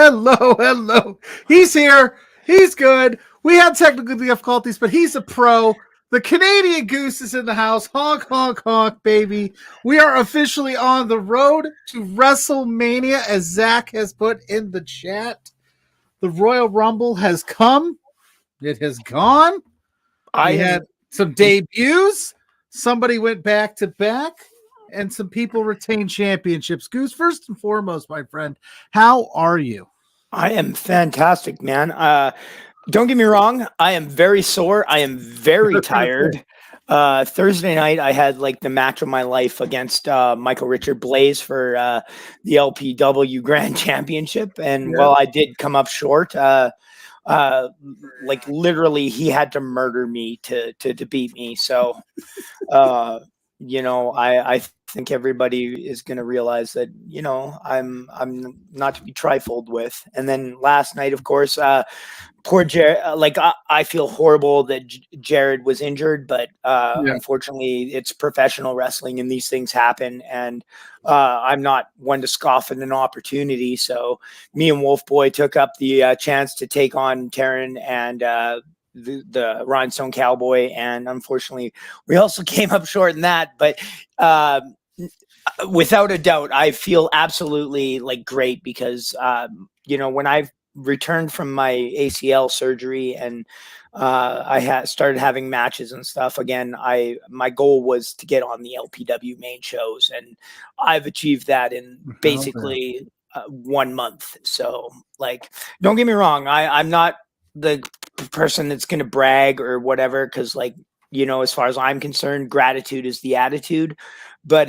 Hello. He's here. He's good. We had technical difficulties, but he's a pro. The Canadian Goose is in the house. Honk, honk, honk, baby. We are officially on the road to WrestleMania, as Zach has put in the chat. The Royal Rumble has come. It has gone. We had some debuts. Somebody went back to back. And some people retain championships. Goose, first and foremost, my friend, how are you? I am fantastic, man. Don't get me wrong. I am very sore. I am very tired. Thursday night, I had like the match of my life against Michael Richard Blaze for the LPW Grand Championship. And while I did come up short, like literally he had to murder me to beat me. So, I think everybody is going to realize that, I'm not to be trifled with. And then last night, of course, poor Jared, I feel horrible that Jared was injured, but unfortunately it's professional wrestling and these things happen. And I'm not one to scoff at an opportunity. So me and Wolf Boy took up the chance to take on Taryn and the Rhinestone Cowboy, and unfortunately we also came up short in that, but without a doubt I feel absolutely like great because when I returned from my ACL surgery and I started having matches and stuff again, my goal was to get on the LPW main shows, and I've achieved that in basically 1 month. So like, don't get me wrong, I'm not the person that's going to brag or whatever, because like, as far as I'm concerned, gratitude is the attitude. But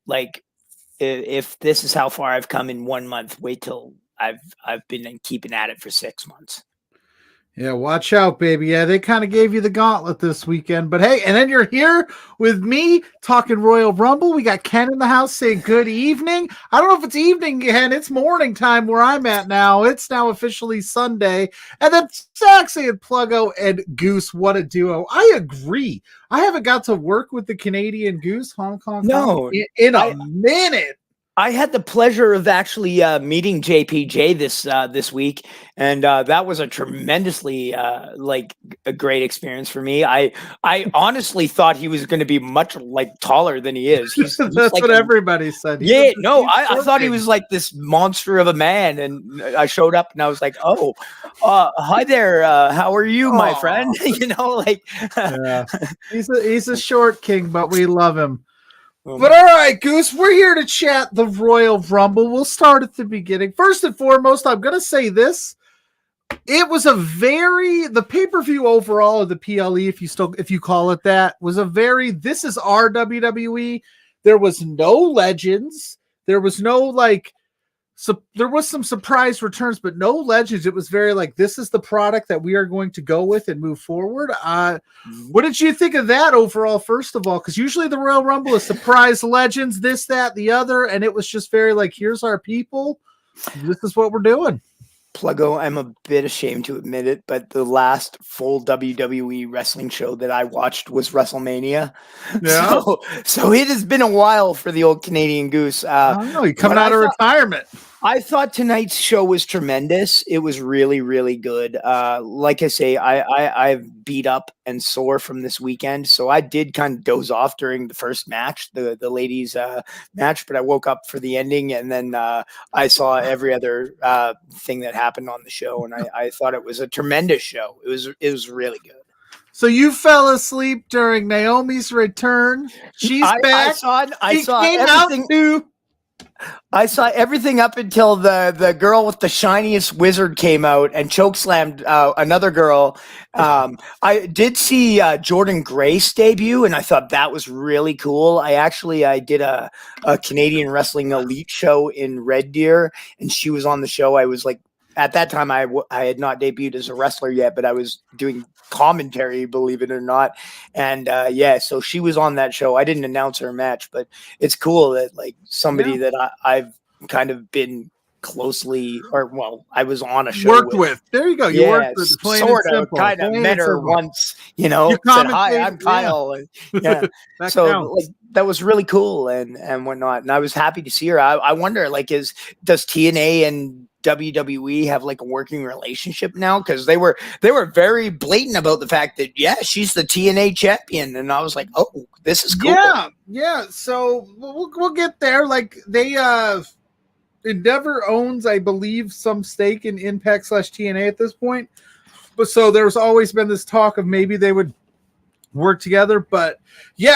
like, if this is how far I've come in 1 month, wait till I've been keeping at it for 6 months. Yeah, watch out, baby. Yeah, they kind of gave you the gauntlet this weekend. But hey, and then you're here with me talking Royal Rumble. We got Ken in the house saying good evening. I don't know if it's evening, Ken. It's morning time where I'm at now. It's now officially Sunday. And then Zach saying Pluggo and Goose, what a duo. I agree. I haven't got to work with the Canadian Goose, Hong Kong, in a minute. I had the pleasure of actually meeting JPJ this week, and that was a tremendously a great experience for me. I honestly thought he was going to be much like taller than he is. He's That's like what everybody said. I thought he was like this monster of a man, and I showed up and I was like, oh, hi there, how are you, my friend? He's a short king, but we love him. But all right, Goose, we're here to chat the Royal Rumble. We'll start at the beginning. First and foremost, I'm going to say this. It was the pay-per-view overall of the PLE, if you call it that, was this is our WWE. There was no legends. There was no there was some surprise returns, but no legends. It was very this is the product that we are going to go with and move forward. What did you think of that overall, first of all? Because usually the Royal Rumble is surprise legends, this, that, the other, and it was just very here's our people. This is what we're doing. Pluggo, I'm a bit ashamed to admit it, but the last full WWE wrestling show that I watched was WrestleMania. Yeah. So it has been a while for the old Canadian Goose. I don't know. You're coming out of retirement. I thought tonight's show was tremendous. It was really, really good. Like I say, I've beat up and sore from this weekend, so I did kind of doze off during the first match, the ladies' match, but I woke up for the ending, and then I saw every other thing that happened on the show, and I thought it was a tremendous show. It was really good. So you fell asleep during Naomi's return. She's back. I saw everything up until the girl with the shiniest wizard came out and chokeslammed another girl. I did see Jordan Grace debut, and I thought that was really cool. I did a Canadian Wrestling Elite show in Red Deer, and she was on the show. I was at that time, I had not debuted as a wrestler yet, but I was doing commentary, believe it or not. And so she was on that show. I didn't announce her match, but it's cool that somebody that I've kind of been closely, I was on a show worked with. There you go. You worked with, sort of, kind of met her once, said, hi, I'm Kyle. Yeah. So that was really cool and whatnot. And I was happy to see her. I wonder, does TNA and WWE have like a working relationship now? Because they were very blatant about the fact that she's the TNA champion, and I was like, oh, this is cool. Yeah. So we'll get there. Like they Endeavor owns, I believe, some stake in Impact / TNA at this point. But so there's always been this talk of maybe they would work together. But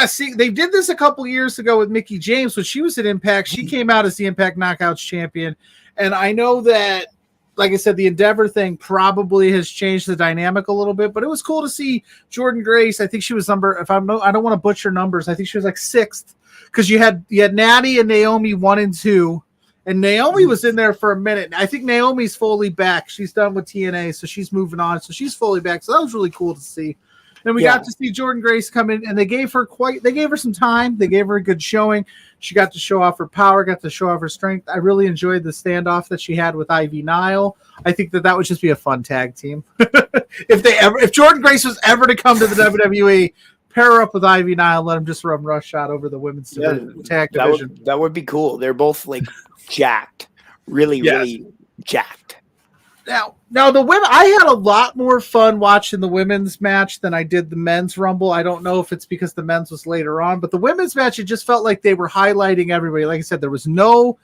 see, they did this a couple years ago with Mickie James when she was at Impact. She came out as the Impact Knockouts champion. And I know that, like I said, the Endeavor thing probably has changed the dynamic a little bit, but it was cool to see Jordynne Grace. I think she was I don't want to butcher numbers. I think she was like 6th, because you had Natty and Naomi 1 and 2. And Naomi was in there for a minute. I think Naomi's fully back. She's done with TNA, so she's moving on. So she's fully back. So that was really cool to see. Then we got to see Jordynne Grace come in, and they gave her some time. They gave her a good showing. She got to show off her power, got to show off her strength. I really enjoyed the standoff that she had with Ivy Nile. I think that would just be a fun tag team. If Jordynne Grace was ever to come to the WWE, pair her up with Ivy Nile, let them just run roughshod over the women's tag division. That would be cool. They're both like jacked, really jacked. Now the women, I had a lot more fun watching the women's match than I did the men's Rumble. I don't know if it's because the men's was later on, but the women's match, it just felt like they were highlighting everybody. Like I said, there was no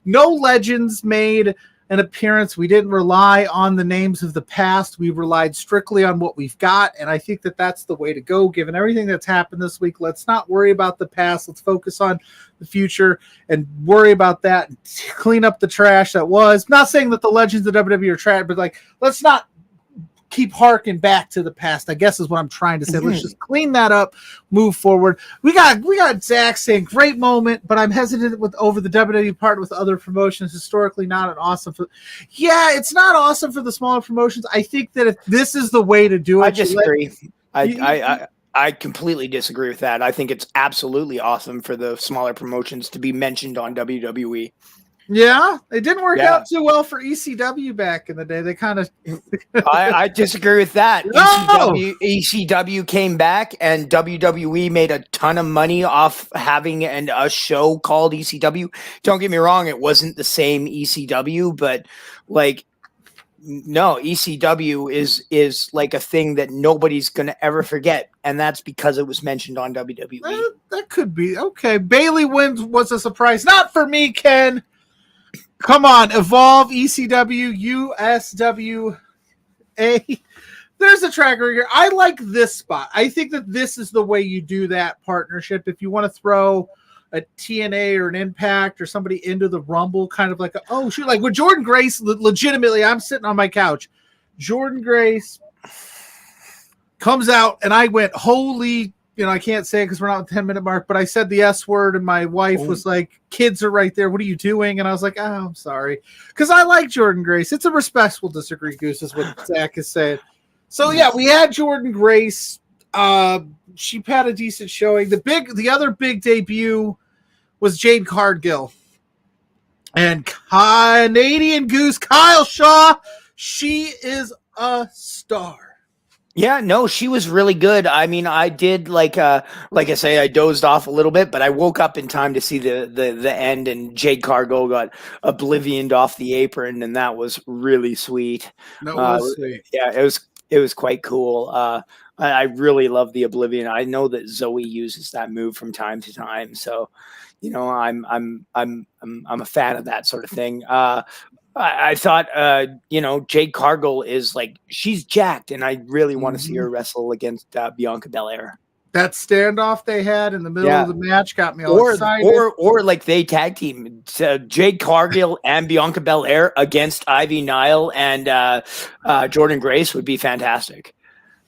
legends made an appearance. We didn't rely on the names of the past. We relied strictly on what we've got, and I think that that's the way to go, given everything that's happened this week. Let's not worry about the past. Let's focus on the future and worry about that. Clean up the trash that was. Not saying that the legends of WWE are trash, but like, let's not keep harking back to the past, I guess is what I'm trying to say. Let's just clean that up, move forward. We got Zach saying great moment, but I'm hesitant over the WWE part with other promotions. Historically not an awesome it's not awesome for the smaller promotions. I think that if this is the way to do it. I disagree. I completely disagree with that. I think it's absolutely awesome for the smaller promotions to be mentioned on WWE. Yeah, it didn't work out too well for ECW back in the day. They kind of. I disagree with that. No! ECW came back, and WWE made a ton of money off having a show called ECW. Don't get me wrong; it wasn't the same ECW, but like, no, ECW is like a thing that nobody's gonna ever forget, and that's because it was mentioned on WWE. That could be okay. Bailey wins was a surprise, not for me, Ken. Come on, Evolve, ECW, USWA. There's a tracker here. I like this spot. I think that this is the way you do that partnership. If you want to throw a TNA or an Impact or somebody into the Rumble, kind of like, like with Jordynne Grace, legitimately, I'm sitting on my couch. Jordynne Grace comes out, and I went, holy, I can't say it because we're not at the 10-minute mark, but I said the S word, and my wife was like, kids are right there. What are you doing? And I was like, I'm sorry. Because I like Jordynne Grace. It's a respectful disagree, Goose, is what Zach is saying. So, we had Jordynne Grace. She had a decent showing. The other big debut was Jade Cargill. And Canadian Goose, Kyle Shaw, she is a star. Yeah, no, she was really good. I mean, I did like I say, I dozed off a little bit, but I woke up in time to see the end, and Jade Cargill got oblivioned off the apron, and that was really sweet. That was sweet. Yeah, it was quite cool. I really love the Oblivion. I know that Zoe uses that move from time to time, so I'm a fan of that sort of thing. I thought, Jade Cargill is like, she's jacked, and I really want to see her wrestle against Bianca Belair. That standoff they had in the middle of the match got me all excited. Or like they tag team Jade Cargill and Bianca Belair against Ivy Nile and Jordynne Grace would be fantastic.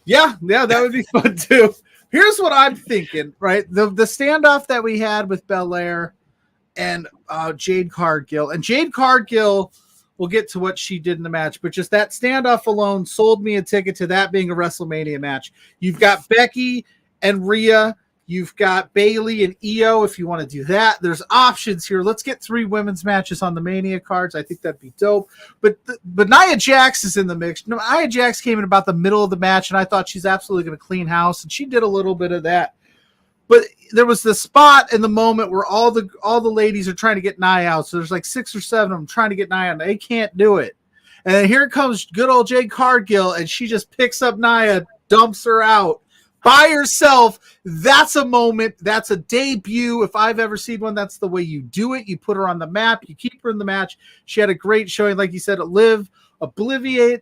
Yeah, that would be fun too. Here's what I'm thinking, right? The standoff that we had with Belair and Jade Cargill, and Jade Cargill. We'll get to what she did in the match, but just that standoff alone sold me a ticket to that being a WrestleMania match. You've got Becky and Rhea. You've got Bayley and Io if you want to do that. There's options here. Let's get 3 women's matches on the Mania cards. I think that'd be dope. But Nia Jax is in the mix. Nia Jax came in about the middle of the match, and I thought she's absolutely going to clean house, and she did a little bit of that. But there was the spot in the moment where all the ladies are trying to get Nia out. So there's like 6 or 7 of them trying to get Nia out. They can't do it. And then here comes good old Jade Cargill, and she just picks up Nia, dumps her out by herself. That's a moment. That's a debut. If I've ever seen one, that's the way you do it. You put her on the map. You keep her in the match. She had a great showing. Like you said, Oblivion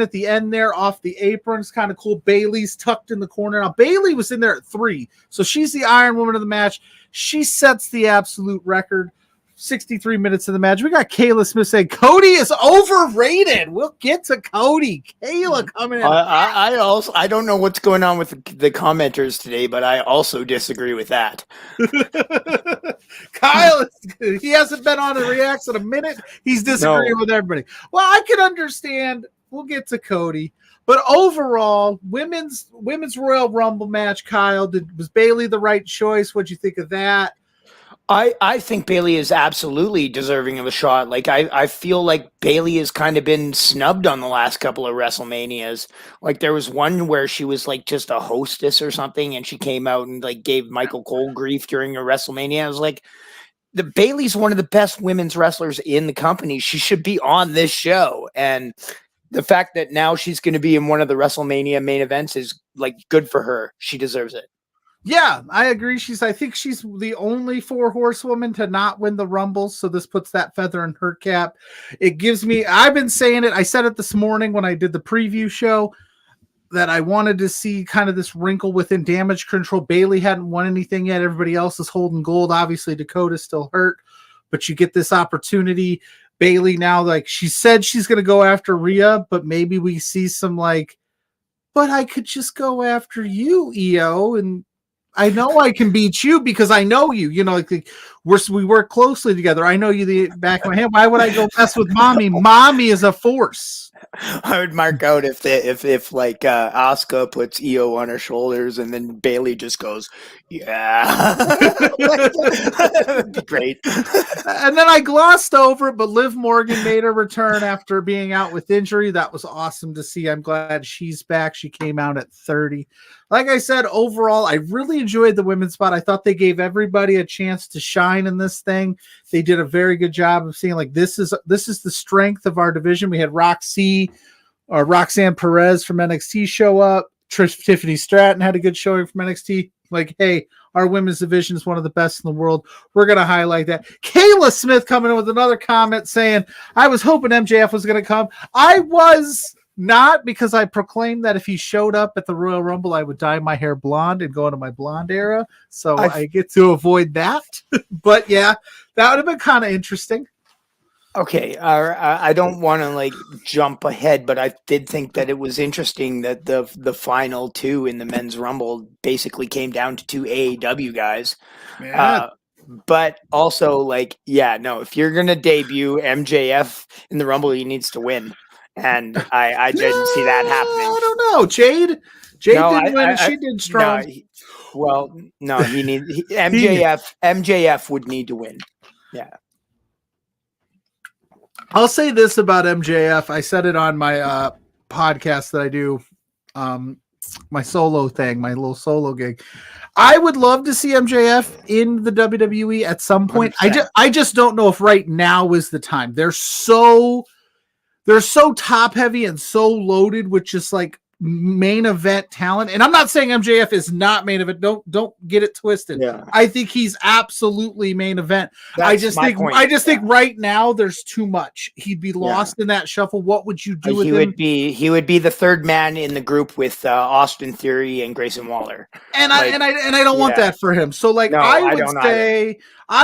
at the end there off the apron. It's kind of cool. Bayley's tucked in the corner. Now, Bayley was in there at 3, so she's the Iron Woman of the match. She sets the absolute record. 63 minutes of the match. We got Kayla Smith saying Cody is overrated. We'll get to Cody. Kayla coming in. I don't know what's going on with the commenters today, but I also disagree with that. Kyle, he hasn't been on a Reacts in a minute. He's disagreeing with everybody. Well, I can understand. We'll get to Cody. But overall, women's Royal Rumble match, Kyle, was Bayley the right choice? What'd you think of that? I think Bayley is absolutely deserving of a shot. Like I feel like Bayley has kind of been snubbed on the last couple of WrestleManias. Like there was one where she was like just a hostess or something, and she came out and like gave Michael Cole grief during a WrestleMania. I was like, the Bayley's one of the best women's wrestlers in the company. She should be on this show. And the fact that now she's going to be in one of the WrestleMania main events is like good for her. She deserves it. Yeah, I agree. I think she's the only 4 horsewoman to not win the Rumble, so this puts that feather in her cap. It gives me, I've been saying it, I said it this morning when I did the preview show, that I wanted to see kind of this wrinkle within Damage Control. Bayley hadn't won anything yet. Everybody else is holding gold. Obviously, Dakota's still hurt, but you get this opportunity. Bayley now, like she said, she's going to go after Rhea, but maybe we see some like, but I could just go after you, EO, and I know I can beat you because I know you. You know, like we work closely together. I know you the back of my hand. Why would I go mess with mommy? Mommy is a force. I would mark out if Asuka puts EO on her shoulders and then Bayley just goes, yeah. That'd be great. And then I glossed over it, but Liv Morgan made a return after being out with injury. That was awesome to see. I'm glad she's back. She came out at 30. Like I said, overall, I really enjoyed the women's spot. I thought they gave everybody a chance to shine in this thing. They did a very good job of seeing like this is the strength of our division. We had Roxanne Perez from NXT show up. Tiffany Stratton had a good showing from NXT. Like, hey, our women's division is one of the best in the world. We're going to highlight that. Kayla Smith coming in with another comment saying, I was hoping MJF was going to come. I was not, because I proclaimed that if he showed up at the Royal Rumble, I would dye my hair blonde and go into my blonde era. So I get to avoid that. But yeah, that would have been kind of interesting. Okay, I don't want to like jump ahead, but I did think that it was interesting that the final 2 in the men's Rumble basically came down to 2 AEW guys. Yeah. But also, like, yeah, no, if you're gonna debut MJF in the Rumble, he needs to win, and I didn't see that happening. I don't know, Jade didn't win. She did strong. MJF would need to win. Yeah. I'll say this about MJF. I said it on my podcast that I do, my solo thing, my little solo gig. I would love to see MJF in the WWE at some point. 100%. I just don't know if right now is the time. They're so top heavy and so loaded with just like main event talent. And I'm not saying MJF is not main event. Don't get it twisted. Yeah. I think he's absolutely main event. I just think right now there's too much. He'd be lost in that shuffle. What would you do with him? He would be the third man in the group with Austin Theory and Grayson Waller. And I don't want that for him. So like I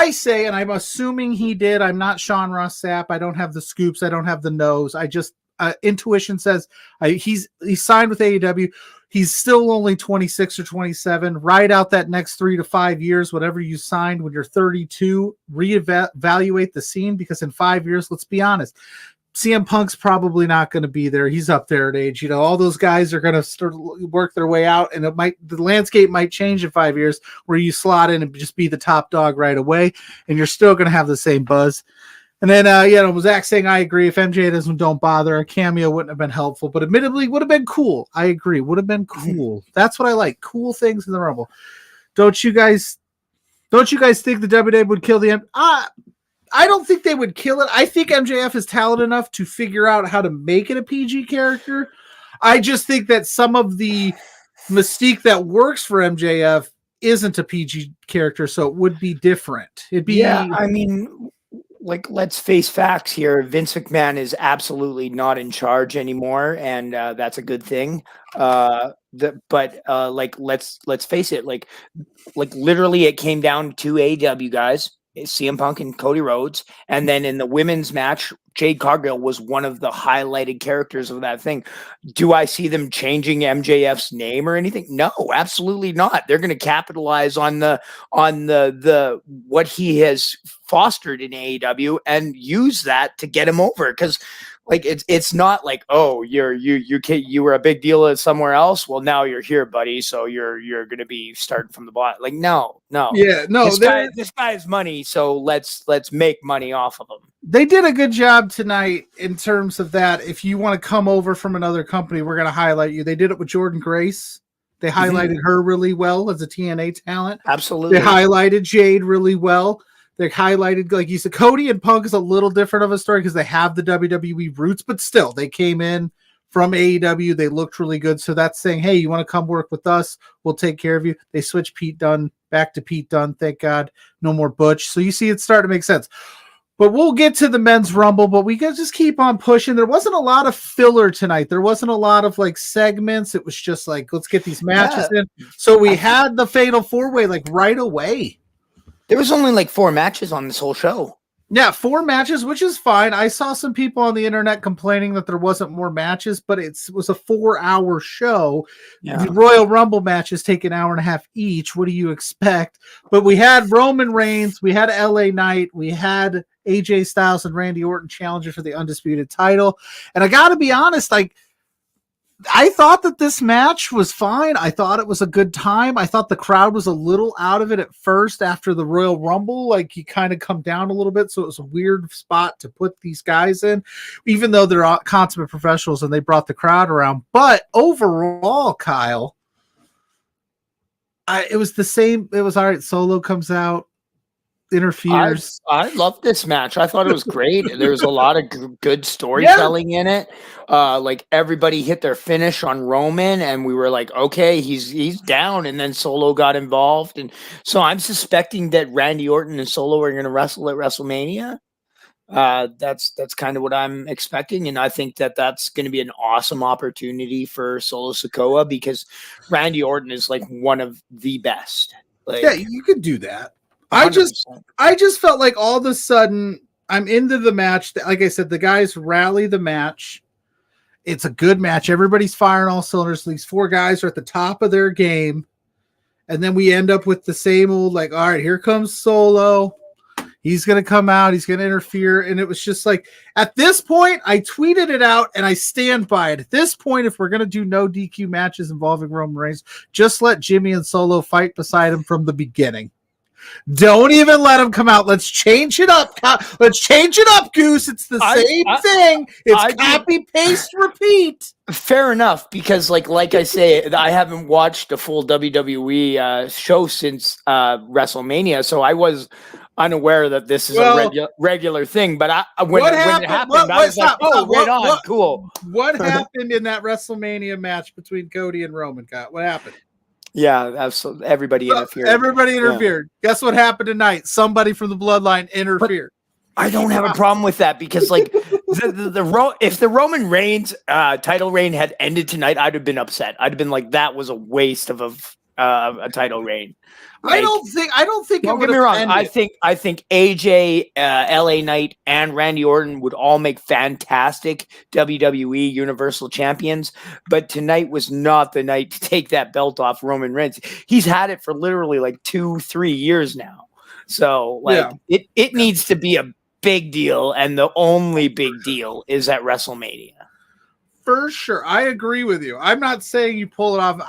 say, and I'm assuming he did. I'm not Sean Ross Sapp. I don't have the scoops. I don't have the nose. I just intuition says he's signed with AEW. He's still only 26 or 27. Ride out that next 3 to 5 years, whatever you signed when you're 32. Reevaluate the scene, because in 5 years, let's be honest, CM Punk's probably not going to be there. He's up there at age. You know, all those guys are going to start work their way out, and the landscape might change in 5 years, where you slot in and just be the top dog right away, and you're still going to have the same buzz. And then, Zach saying, I agree. If MJ don't bother, a cameo wouldn't have been helpful, but admittedly would have been cool. I agree. Would have been cool. That's what I like. Cool things in the Rumble. Don't you guys think the WWE would kill the I don't think they would kill it. I think MJF is talented enough to figure out how to make it a PG character. I just think that some of the mystique that works for MJF isn't a PG character, so it would be different. It'd be I mean, like, let's face facts here. Vince McMahon is absolutely not in charge anymore, and that's a good thing. Like, let's face it. Like literally, it came down to AEW guys, CM Punk and Cody Rhodes, and then in the women's match, Jade Cargill was one of the highlighted characters of that thing. Do I see them changing MJF's name or anything? No, absolutely not. They're going to capitalize on the what he has fostered in AEW and use that to get him over. Because like it's not like, oh, you were a big deal somewhere else. Well, now you're here, buddy. So you're going to be starting from the bottom. Like no. Yeah, no. This guy's money. So let's make money off of him. They did a good job tonight in terms of that. If you want to come over from another company, we're going to highlight you. They did it with Jordan Grace. They highlighted her really well as a TNA talent. Absolutely. They highlighted Jade really well. They highlighted, like you said, Cody and Punk is a little different of a story because they have the WWE roots, but still, they came in from AEW. They looked really good. So that's saying, hey, you want to come work with us? We'll take care of you. They switched Pete Dunne back to Pete Dunne. Thank God. No more Butch. So you see it's starting to make sense. But we'll get to the men's rumble, but we can just keep on pushing. There wasn't a lot of filler tonight. There wasn't a lot of like segments. It was just like, let's get these matches in. So we had the fatal 4-way like right away. There was only like 4 matches on this whole show. Yeah, 4 matches, which is fine. I saw some people on the internet complaining that there wasn't more matches, but it was a 4-hour show. Yeah. The Royal Rumble matches take an hour and a half each. What do you expect? But we had Roman Reigns, we had LA Knight, we had AJ Styles and Randy Orton challenger for the undisputed title. And I got to be honest, like, I thought that this match was fine. I thought it was a good time. I thought the crowd was a little out of it at first after the Royal Rumble. Like, you kind of come down a little bit. So it was a weird spot to put these guys in, even though they're consummate professionals and they brought the crowd around. But overall, Kyle, it was the same. It was all right. Solo comes out, interferes. I loved this match. I thought it was great. There was a lot of good storytelling in it. Like everybody hit their finish on Roman, and we were like, okay, he's down, and then Solo got involved, and so I'm suspecting that Randy Orton and Solo are going to wrestle at WrestleMania. That's kind of what I'm expecting, and I think that that's going to be an awesome opportunity for Solo Sikoa because Randy Orton is like one of the best. Like, yeah, you could do that. 100%. I just felt like all of a sudden I'm into the match. Like I said, the guys rally the match. It's a good match. Everybody's firing all cylinders. These 4 guys are at the top of their game. And then we end up with the same old, like, all right, here comes Solo. He's going to come out. He's going to interfere. And it was just like, at this point, I tweeted it out and I stand by it. At this point, if we're going to do no DQ matches involving Roman Reigns, just let Jimmy and Solo fight beside him from the beginning. Don't even let him come out. Let's change it up. Let's change it up, Goose. It's the same thing. It's copy, paste, repeat. Fair enough, because like I say, I haven't watched a full WWE show since WrestleMania, so I was unaware that this is a regular thing. But when it happened, I was like, cool. What happened in that WrestleMania match between Cody and Roman? What happened? Yeah, absolutely. Everybody interfered. Yeah. Guess what happened tonight? Somebody from the bloodline interfered. But I don't have a problem with that because, like, if the Roman Reigns title reign had ended tonight, I'd have been upset. I'd have been like, that was a waste of a title reign. Like, I don't think. Don't get me wrong. Ended. I think AJ, LA Knight, and Randy Orton would all make fantastic WWE Universal Champions. But tonight was not the night to take that belt off Roman Reigns. He's had it for literally like 2-3 years now. So it needs to be a big deal, and the only big deal is at WrestleMania. For sure. I agree with you. I'm not saying you pull it off.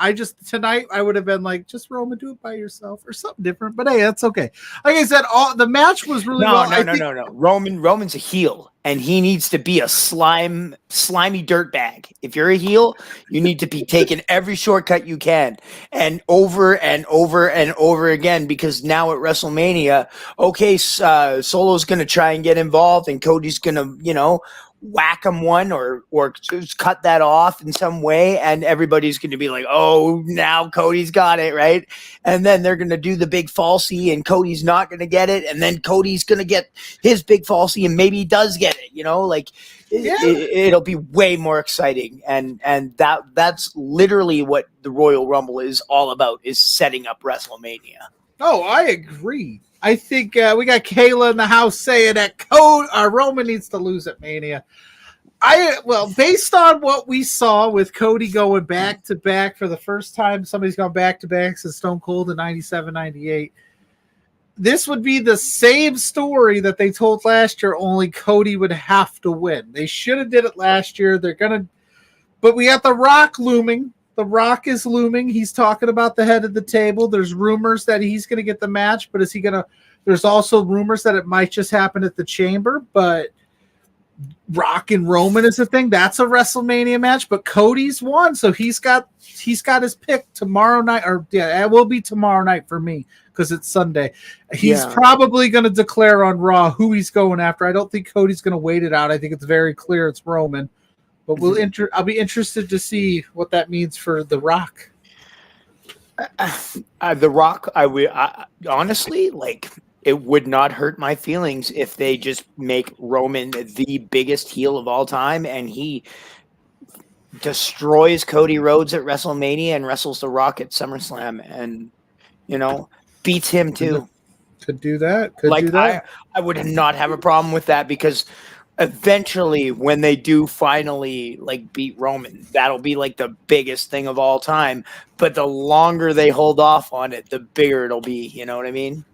Tonight I would have been like, just Roman, do it by yourself or something different. But hey, that's okay. Like I said, the match was really no. Roman's a heel, and he needs to be a slimy dirtbag. If you're a heel, you need to be taking every shortcut you can, and over and over and over again. Because now at WrestleMania, okay, Solo's going to try and get involved, and Cody's going to, whack him one or just cut that off in some way, and everybody's going to be like, oh, now Cody's got it, right? And then they're going to do the big falsie, and Cody's not going to get it, and then Cody's going to get his big falsie, and maybe he does get it, it'll be way more exciting, and that's literally what the Royal Rumble is all about, is setting up WrestleMania. Oh, I agree. I think we got Kayla in the house saying that Roman needs to lose at Mania. Based on what we saw with Cody going back to back for the first time, somebody's gone back to back since Stone Cold in 97, 98. This would be the same story that they told last year, only Cody would have to win. They should have did it last year. But we got The Rock looming. The Rock is looming. He's talking about the head of the table. There's rumors that he's going to get the match, but there's also rumors that it might just happen at the Chamber, but Rock and Roman is the thing. That's a WrestleMania match, but Cody's won, so he's got his pick tomorrow night, it will be tomorrow night for me because it's Sunday. He's probably going to declare on Raw who he's going after. I don't think Cody's going to wait it out. I think it's very clear it's Roman. But I'll be interested to see what that means for The Rock. The Rock, honestly, it would not hurt my feelings if they just make Roman the biggest heel of all time, and he destroys Cody Rhodes at WrestleMania and wrestles The Rock at SummerSlam, and beats him too. Could do that. Do that. I would not have a problem with that, because eventually, when they do finally beat Roman, that'll be the biggest thing of all time. But the longer they hold off on it, the bigger it'll be. You know what I mean?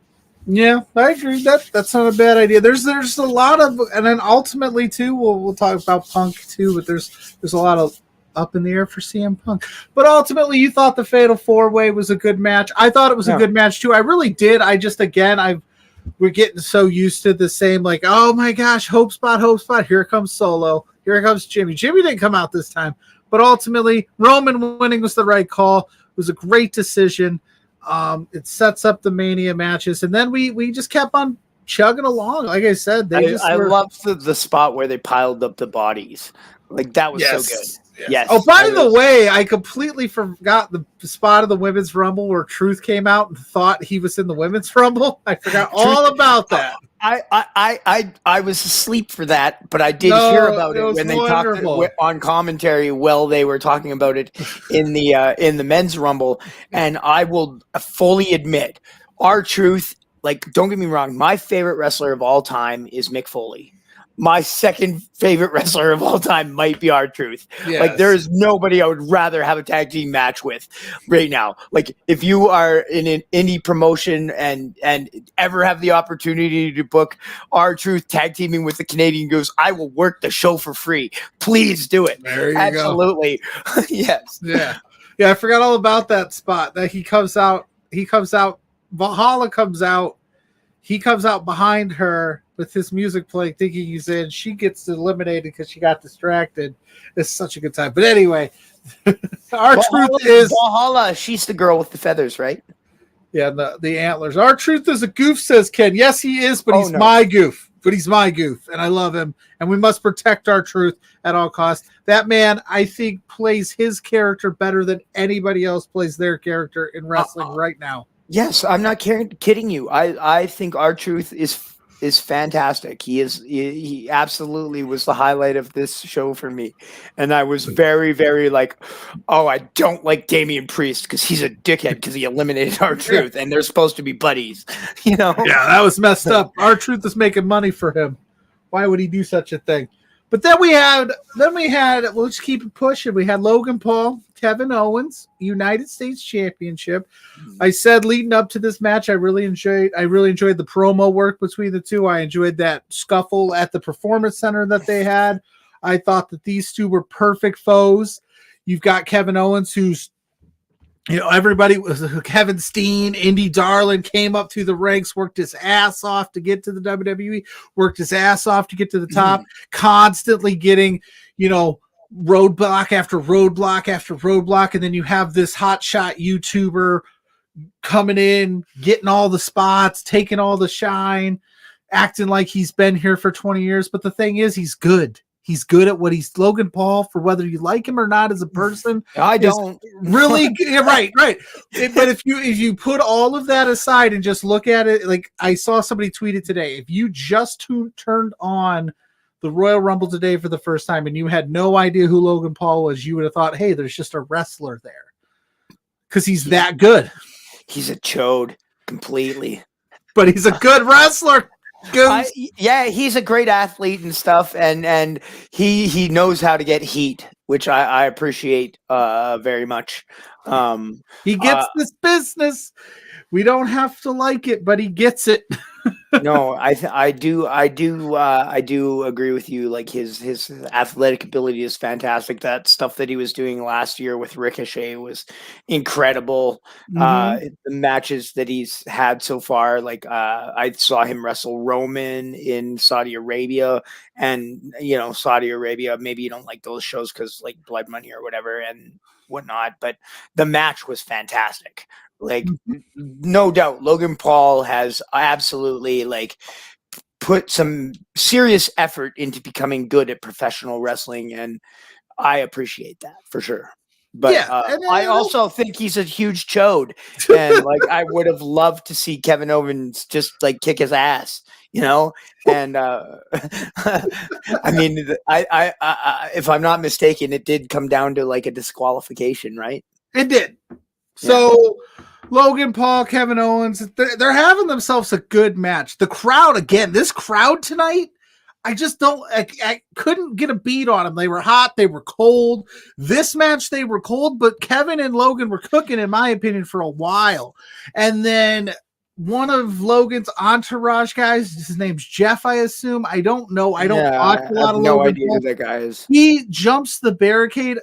Yeah, I agree. That's not a bad idea. There's a lot of, and then ultimately too, we'll talk about Punk too. But there's a lot of up in the air for CM Punk. But ultimately, you thought the Fatal 4-Way was a good match. I thought it was a good match too. I really did. We're getting so used to the same, oh my gosh, hope spot. Here comes Solo. Here comes Jimmy. Jimmy didn't come out this time. But ultimately, Roman winning was the right call. It was a great decision. It sets up the Mania matches. And then we just kept on chugging along. Like I said, I loved the spot where they piled up the bodies. That was so good. Yes. Oh, by the way, I completely forgot the spot of the Women's Rumble where Truth came out and thought he was in the Women's Rumble. I forgot all about that. I was asleep for that, but I did hear about it when they talked on commentary while they were talking about it in the Men's Rumble. And I will fully admit, R-Truth, don't get me wrong, my favorite wrestler of all time is Mick Foley. My second favorite wrestler of all time might be R-Truth. Yes. There is nobody I would rather have a tag team match with right now. If you are in an indie promotion and ever have the opportunity to book R-Truth tag teaming with the Canadian Goose, I will work the show for free. Please do it. There you Absolutely. go. Yes. Yeah. Yeah, I forgot all about that spot. That he comes out, Valhalla comes out, he comes out behind her with his music playing, thinking he's in. She gets eliminated because she got distracted. It's such a good time. But anyway, R-Truth is Valhalla. She's the girl with the feathers, right? Yeah, the antlers. R-Truth is a goof, says Ken. Yes, he is, but he's my goof. But he's my goof, and I love him. And we must protect R-Truth at all costs. That man, I think, plays his character better than anybody else plays their character in wrestling right now. Yes, I'm not kidding you. I think R-Truth is fantastic. He absolutely was the highlight of this show for me. And I was very, very I don't like Damian Priest because he's a dickhead because he eliminated R-Truth and they're supposed to be buddies. Yeah, that was messed up. R-Truth is making money for him. Why would he do such a thing? But then we had, we'll just keep it pushing. We had Logan Paul, Kevin Owens, United States Championship. I said leading up to this match, I really enjoyed the promo work between the two. I enjoyed that scuffle at the Performance Center that they had. I thought that these two were perfect foes. You've got Kevin Owens, who's, everybody was Kevin Steen, Indy Darling, came up through the ranks, worked his ass off to get to the WWE, worked his ass off to get to the top, constantly getting, roadblock after roadblock after roadblock. And then you have this hotshot YouTuber coming in, getting all the spots, taking all the shine, acting like he's been here for 20 years. But the thing is, he's good. He's good at what he's Logan Paul, for whether you like him or not as a person. I don't really right. But if you put all of that aside and just look at it, like I saw somebody tweet it today, if you just turned on the Royal Rumble today for the first time and you had no idea who Logan Paul was, you would have thought, hey, there's just a wrestler there, because he's that good. He's a chode completely, but he's a good wrestler. Yeah, he's a great athlete and stuff, and he knows how to get heat, which I appreciate very much. He gets this business. We don't have to like it, but he gets it. No, I do agree with you. Like his athletic ability is fantastic. That stuff that he was doing last year with Ricochet was incredible. The matches that he's had so far, like I saw him wrestle Roman in Saudi Arabia, and Saudi Arabia, maybe you don't like those shows because like Blood Money or whatever and whatnot, but the match was fantastic. Like, no doubt, Logan Paul has absolutely like put some serious effort into becoming good at professional wrestling, and I appreciate that for sure. But I also think he's a huge chode, and like I would have loved to see Kevin Owens just like kick his ass, And I mean, I if I'm not mistaken, it did come down to like a disqualification, right? It did. So Logan Paul, Kevin Owens, they're having themselves a good match. The crowd, again, this crowd tonight, I couldn't get a beat on them. They were hot, they were cold. This match, they were cold, but Kevin and Logan were cooking, in my opinion, for a while. And then one of Logan's entourage guys, his name's Jeff, I assume. I don't know. I don't watch a lot of Logan. No idea who that guy is. He jumps the barricade,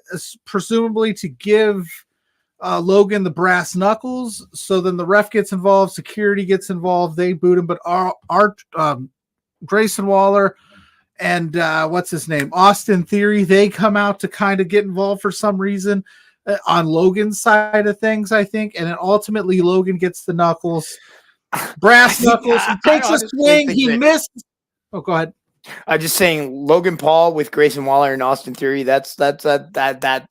presumably to give Logan the brass knuckles. So then the ref gets involved, security gets involved, they boot him. But Grayson Waller and what's his name, Austin Theory, they come out to kind of get involved for some reason on Logan's side of things, I think. And then ultimately Logan gets the knuckles, brass knuckles, and takes a swing. He missed. Oh, go ahead. I'm just saying, Logan Paul with Grayson Waller and Austin Theory. That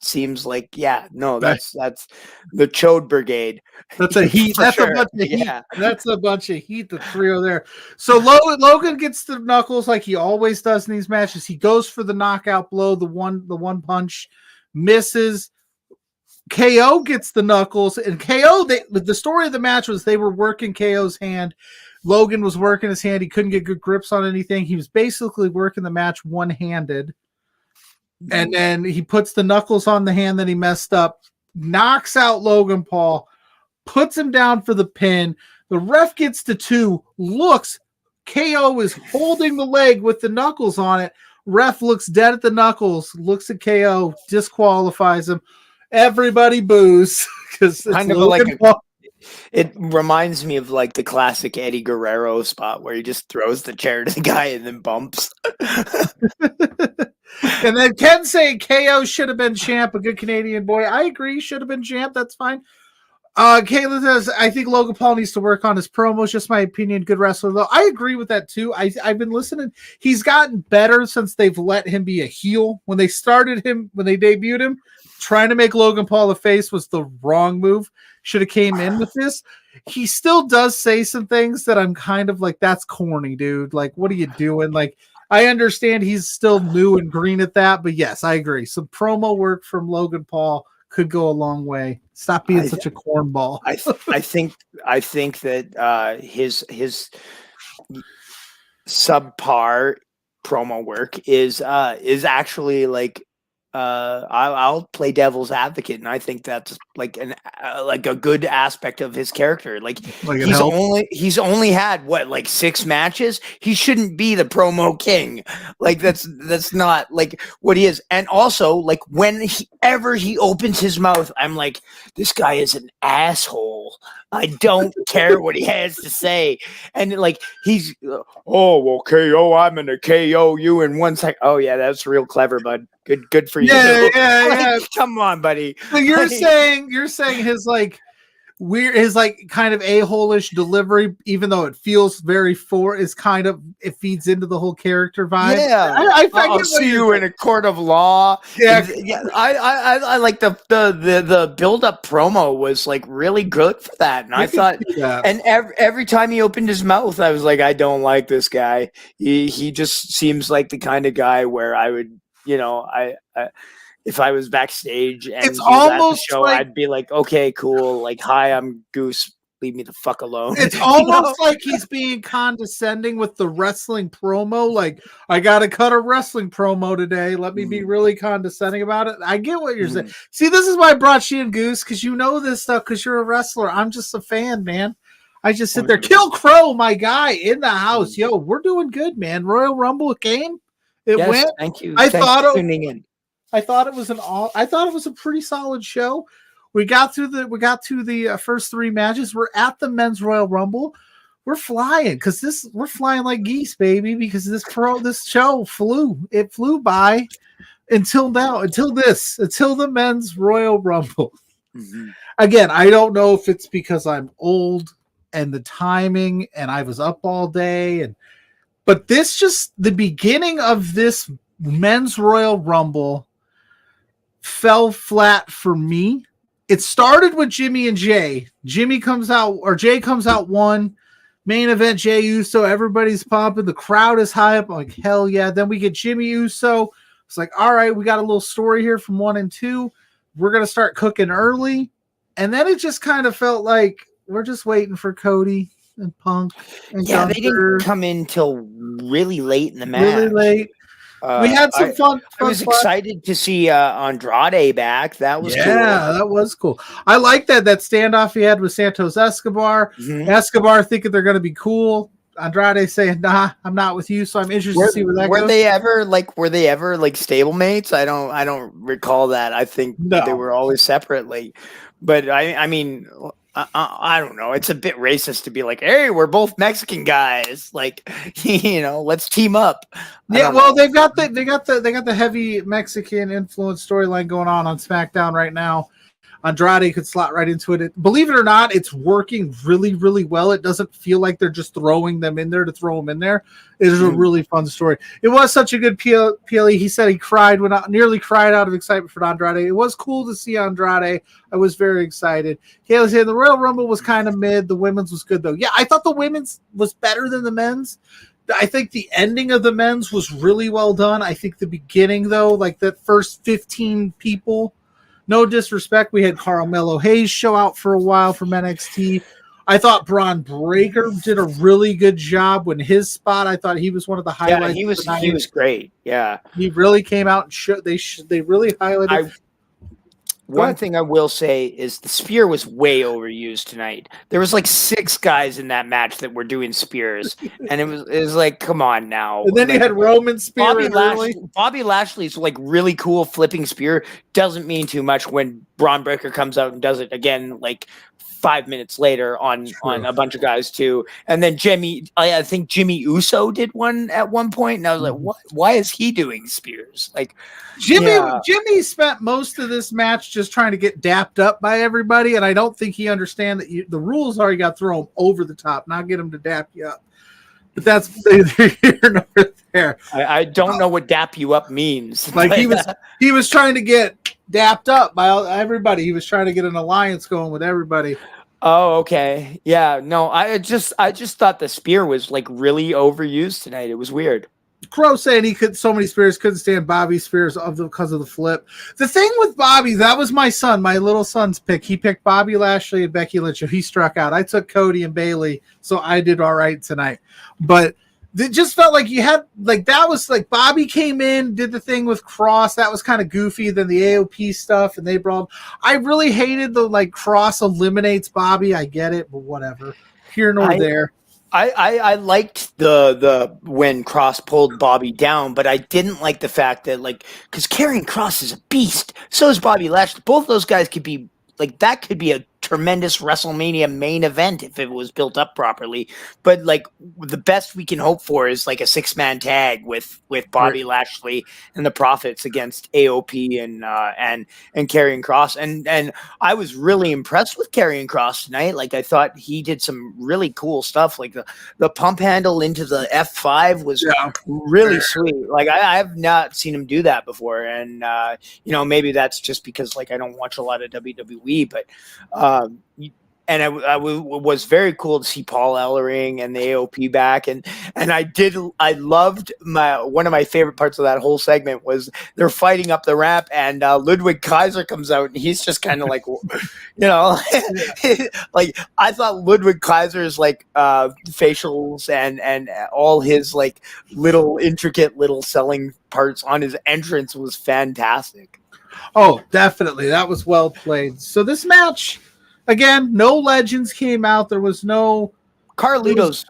seems like that's the Chode Brigade. That's a heat. That's sure. A bunch of heat. That's a bunch of heat. The trio there. So Logan gets the knuckles like he always does in these matches. He goes for the knockout blow, the one punch, misses. KO gets the knuckles, and KO. The story of the match was they were working KO's hand. Logan was working his hand. He couldn't get good grips on anything. He was basically working the match one-handed. And then he puts the knuckles on the hand that he messed up, knocks out Logan Paul, puts him down for the pin. The ref gets to 2, looks. KO is holding the leg with the knuckles on it. Ref looks dead at the knuckles, looks at KO, disqualifies him. Everybody boos because it's kind of Logan Paul. It reminds me of like the classic Eddie Guerrero spot where he just throws the chair to the guy and then bumps. And then Ken saying KO should have been champ, a good Canadian boy. I agree, should have been champ. That's fine. Caitlin says, I think Logan Paul needs to work on his promos. Just my opinion. Good wrestler, though. I agree with that, too. I've been listening. He's gotten better since they've let him be a heel. When they debuted him, trying to make Logan Paul a face was the wrong move. Should have came in with this. He still does say some things that I'm kind of like, that's corny, dude. Like, what are you doing? Like, I understand he's still new and green at that, but yes, I agree. Some promo work from Logan Paul could go a long way. Stop being such a cornball. I think that his subpar promo work is actually like I'll play devil's advocate, and I think that's like a good aspect of his character. Like he's only had what, like 6 matches. He shouldn't be the promo king. Like that's not like what he is. And also, like whenever he opens his mouth, I'm like, this guy is an asshole. I don't care what he has to say. And like he's KO, I'm gonna KO you in 1 second. Oh yeah, that's real clever, bud. Good for you. Yeah. Come on, buddy. So you're saying his like weird, his like kind of a-hole-ish delivery, even though it feels very is kind of, it feeds into the whole character vibe. Yeah, I'll see you in a court of law. Yeah, I like the build-up promo was like really good for that, and I thought, and every time he opened his mouth, I was like, I don't like this guy. He just seems like the kind of guy where I would, I if I was backstage and it's almost at the show, like, I'd be like, okay, cool. Like, hi, I'm Goose. Leave me the fuck alone. It's almost like he's being condescending with the wrestling promo. Like, I got to cut a wrestling promo today. Let me be really condescending about it. I get what you're saying. See, this is why I brought you in, Goose, because you know this stuff because you're a wrestler. I'm just a fan, man. I just sit there. Kill Crow, my guy, in the house. Yo, we're doing good, man. Royal Rumble came. It went. Thank you. Thanks for tuning in. I thought it was a pretty solid show. We got to the first 3 matches. We're at the men's Royal Rumble. We're flying because we're flying like geese, baby. Because this show flew by until now, until the men's Royal Rumble. Again, I don't know if it's because I'm old and the timing, and I was up all day, but the beginning of this men's Royal Rumble fell flat for me. It started with Jimmy and Jay. Jay comes out 1. Main event, Jay Uso. Everybody's pumping. The crowd is high up. I'm like, hell yeah. Then we get Jimmy Uso. It's like, all right, we got a little story here from 1 and 2. We're going to start cooking early. And then it just kind of felt like we're just waiting for Cody and Punk. And Gunther. They didn't come in till really late in the match. Really late. We had some fun. I was excited to see Andrade back. That was cool. Yeah, that was cool. I like that standoff he had with Santos Escobar. Escobar thinking they're going to be cool. Andrade saying, "Nah, I'm not with you." So I'm interested to see where that goes. Were they ever stablemates? I don't recall that. I think they were always separately. But I mean, I don't know. It's a bit racist to be like, "Hey, we're both Mexican guys. Like, let's team up." Yeah, well, they got the heavy Mexican influence storyline going on SmackDown right now. Andrade could slot right into it. Believe it or not, it's working really, really well. It doesn't feel like they're just throwing them in there to throw them in there. It is a really fun story. It was such a good PLE. He said he nearly cried out of excitement for Andrade. It was cool to see Andrade. I was very excited. Kayla said the Royal Rumble was kind of mid. The women's was good, though. Yeah, I thought the women's was better than the men's. I think the ending of the men's was really well done. I think the beginning, though, like the first 15 people, no disrespect, we had Carmelo Hayes show out for a while from NXT. I thought Braun Breaker did a really good job when his spot. I thought he was one of the highlights. Yeah, he was great. Yeah, he really came out and they really highlighted. One thing I will say is the spear was way overused tonight. There was like 6 guys in that match that were doing spears, and it was like, come on now. And then you had Roman spear. Bobby Lashley's like really cool flipping spear doesn't mean too much when Braun Breaker comes out and does it again like 5 minutes later on a bunch of guys too. And then I think Jimmy Uso did one at one point, and I was like, what? Why is he doing spears? Like Jimmy spent most of this match just trying to get dapped up by everybody, and I don't think he understands that the rules are you got to throw him over the top, not get him to dap you up. But that's neither here nor there. I don't know what dap you up means. Like he was trying to get dapped up by everybody. He was trying to get an alliance going with everybody. Oh, okay. Yeah, no, I just thought the spear was like really overused tonight. It was weird. Crow saying so many spears, couldn't stand Bobby's spears because of the flip. The thing with Bobby, that was my little son's pick. He picked Bobby Lashley and Becky Lynch. He struck out. I took Cody and Bayley, so I did all right tonight. But it just felt like you had like that was like Bobby came in, did the thing with Cross, that was kind of goofy. Then the AOP stuff, and they brought. I really hated the like Cross eliminates Bobby. I get it, but whatever. Here nor there. I liked the when Cross pulled Bobby down, but I didn't like the fact that like because Karrion Kross is a beast, so is Bobby Lashley. Both those guys could be like that could be a tremendous WrestleMania main event if it was built up properly. But like the best we can hope for is like a 6-man tag with Bobby Lashley and the Profits against AOP and Karrion Kross. And I was really impressed with Karrion Kross tonight. Like I thought he did some really cool stuff. Like the pump handle into the F5 was really sweet. Like I have not seen him do that before. And maybe that's just because like I don't watch a lot of WWE, but and I was very cool to see Paul Ellering and the AOP back, and I loved one of my favorite parts of that whole segment was they're fighting up the ramp, and Ludwig Kaiser comes out, and he's just kind of like, like I thought Ludwig Kaiser's like facials and all his like little intricate little selling parts on his entrance was fantastic. Oh, definitely. That was well played. So this match, again, no legends came out. There was no Carlito's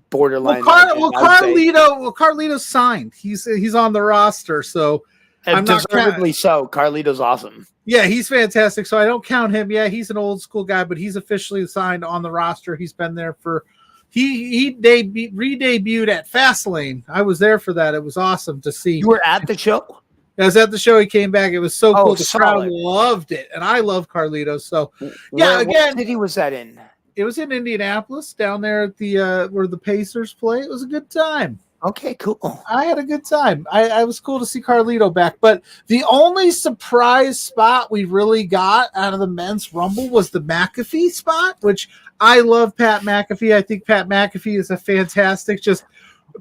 borderline. Carlito's signed. He's on the roster, so and deservedly so. Carlito's awesome. Yeah, he's fantastic. So I don't count him. Yeah, he's an old school guy, but he's officially signed on the roster. He's been there for he re-debuted at Fastlane. I was there for that. It was awesome to see. You were at the show? I was at the show. He came back. It was so cool. The solid. crowd loved it, and I love Carlitos. So, what city was that in? It was in Indianapolis, down there at the where the Pacers play. It was a good time. Okay, cool. I had a good time. I was cool to see Carlito back. But the only surprise spot we really got out of the men's Rumble was the McAfee spot, which I love Pat McAfee. I think Pat McAfee is a fantastic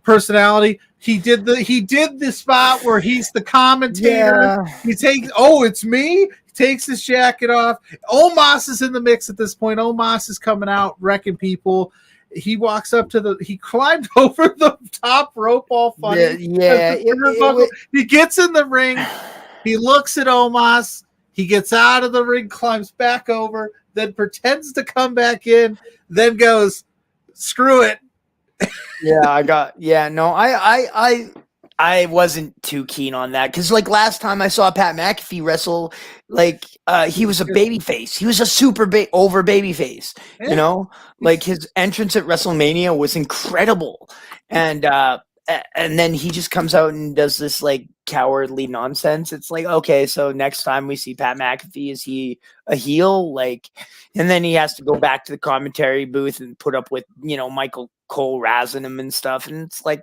personality. He did the spot where he's the commentator. Yeah. He takes, it's me. He takes his jacket off. Omos is in the mix at this point. Omos is coming out, wrecking people. He walks up he climbed over the top rope all funny. Yeah. He gets in the ring. He looks at Omos. He gets out of the ring, climbs back over, then pretends to come back in, then goes, screw it. I wasn't too keen on that because like last time I saw Pat McAfee wrestle, like he was a baby face. He was a super over baby face, like his entrance at WrestleMania was incredible. And then he just comes out and does this like cowardly nonsense. It's like, okay, so next time we see Pat McAfee, is he a heel? Like, and then he has to go back to the commentary booth and put up with, Michael Cole razzing him and stuff. And it's like,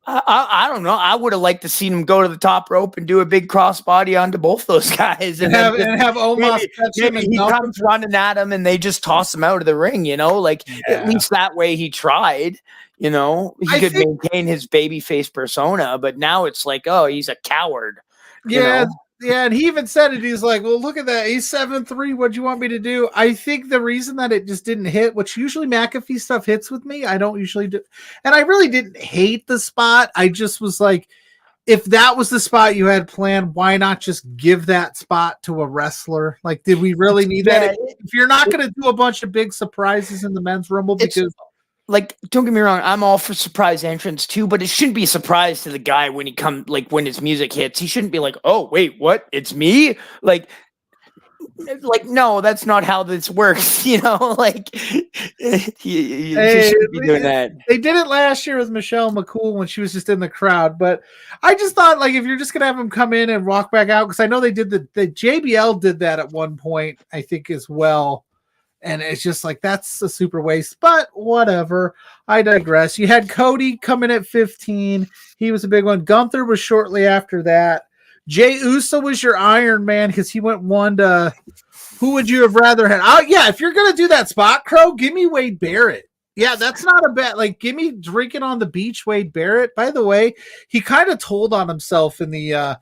I don't know. I would have liked to see him go to the top rope and do a big crossbody onto both those guys, and have Omos catch him. He comes running at him, and they just toss him out of the ring. At least that way he tried. He could maintain his babyface persona, but now it's like, oh, he's a coward. Yeah. Yeah, and he even said it. He's like, well, look at that. He's 7'3". What'd you want me to do? I think the reason that it just didn't hit, which usually McAfee stuff hits with me, I don't usually do. And I really didn't hate the spot. I just was like, if that was the spot you had planned, why not just give that spot to a wrestler? Like, did we really need that? If you're not going to do a bunch of big surprises in the men's Rumble, because... Like, don't get me wrong, I'm all for surprise entrance too, but it shouldn't be a surprise to the guy when when his music hits. He shouldn't be like, oh, wait, what? It's me? Like, no, that's not how this works, like, you shouldn't be doing that. They did it last year with Michelle McCool when she was just in the crowd, but I just thought, like, if you're just going to have him come in and walk back out, because I know they did the JBL did that at one point, I think, as well. And it's just like, that's a super waste, but whatever. I digress. You had Cody coming at 15. He was a big one. Gunther was shortly after that. Jey Uso was your Iron Man because he went one to, who would you have rather had? If you're going to do that spot, Crow, give me Wade Barrett. Yeah, that's not a bad, like, give me drinking on the beach, Wade Barrett. By the way, he kind of told on himself in the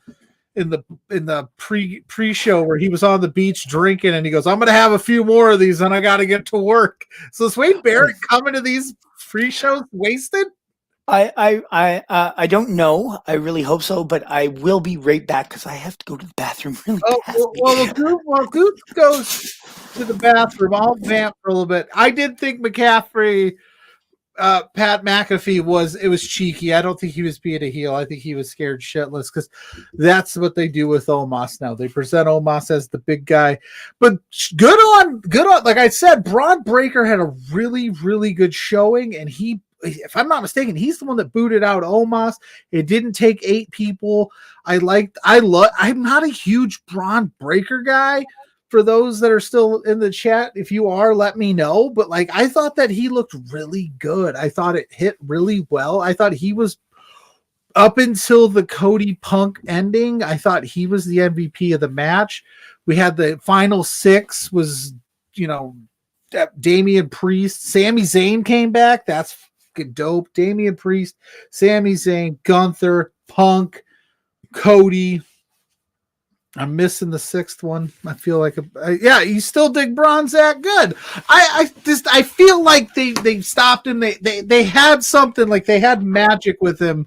pre-show where he was on the beach drinking, and he goes, I'm going to have a few more of these and I got to get to work. So is Wade Barrett coming to these pre-shows wasted? I don't know. I really hope so, but I will be right back because I have to go to the bathroom really Oh, badly. Goose goes to the bathroom. I'll vamp for a little bit. I did think McCaffrey, Pat McAfee was cheeky. I don't think he was being a heel. I think he was scared shitless because that's what they do with Omos now. They present Omos as the big guy, but good on. Like I said, Braun Breaker had a really, really good showing, and he, if I'm not mistaken, he's the one that booted out Omos. It didn't take 8 people. I'm not a huge Braun Breaker guy. For those that are still in the chat, if you are, let me know. But like, I thought that he looked really good. I thought it hit really well. I thought he was, up until the Cody Punk ending, I thought he was the MVP of the match. We had the final 6 was, Damian Priest, Sami Zayn came back. That's fucking dope. Damian Priest, Sami Zayn, Gunther, Punk, Cody. I'm missing the 6th one. I feel like, you still dig Braun that good. I feel like they stopped him. They had something, like they had magic with him,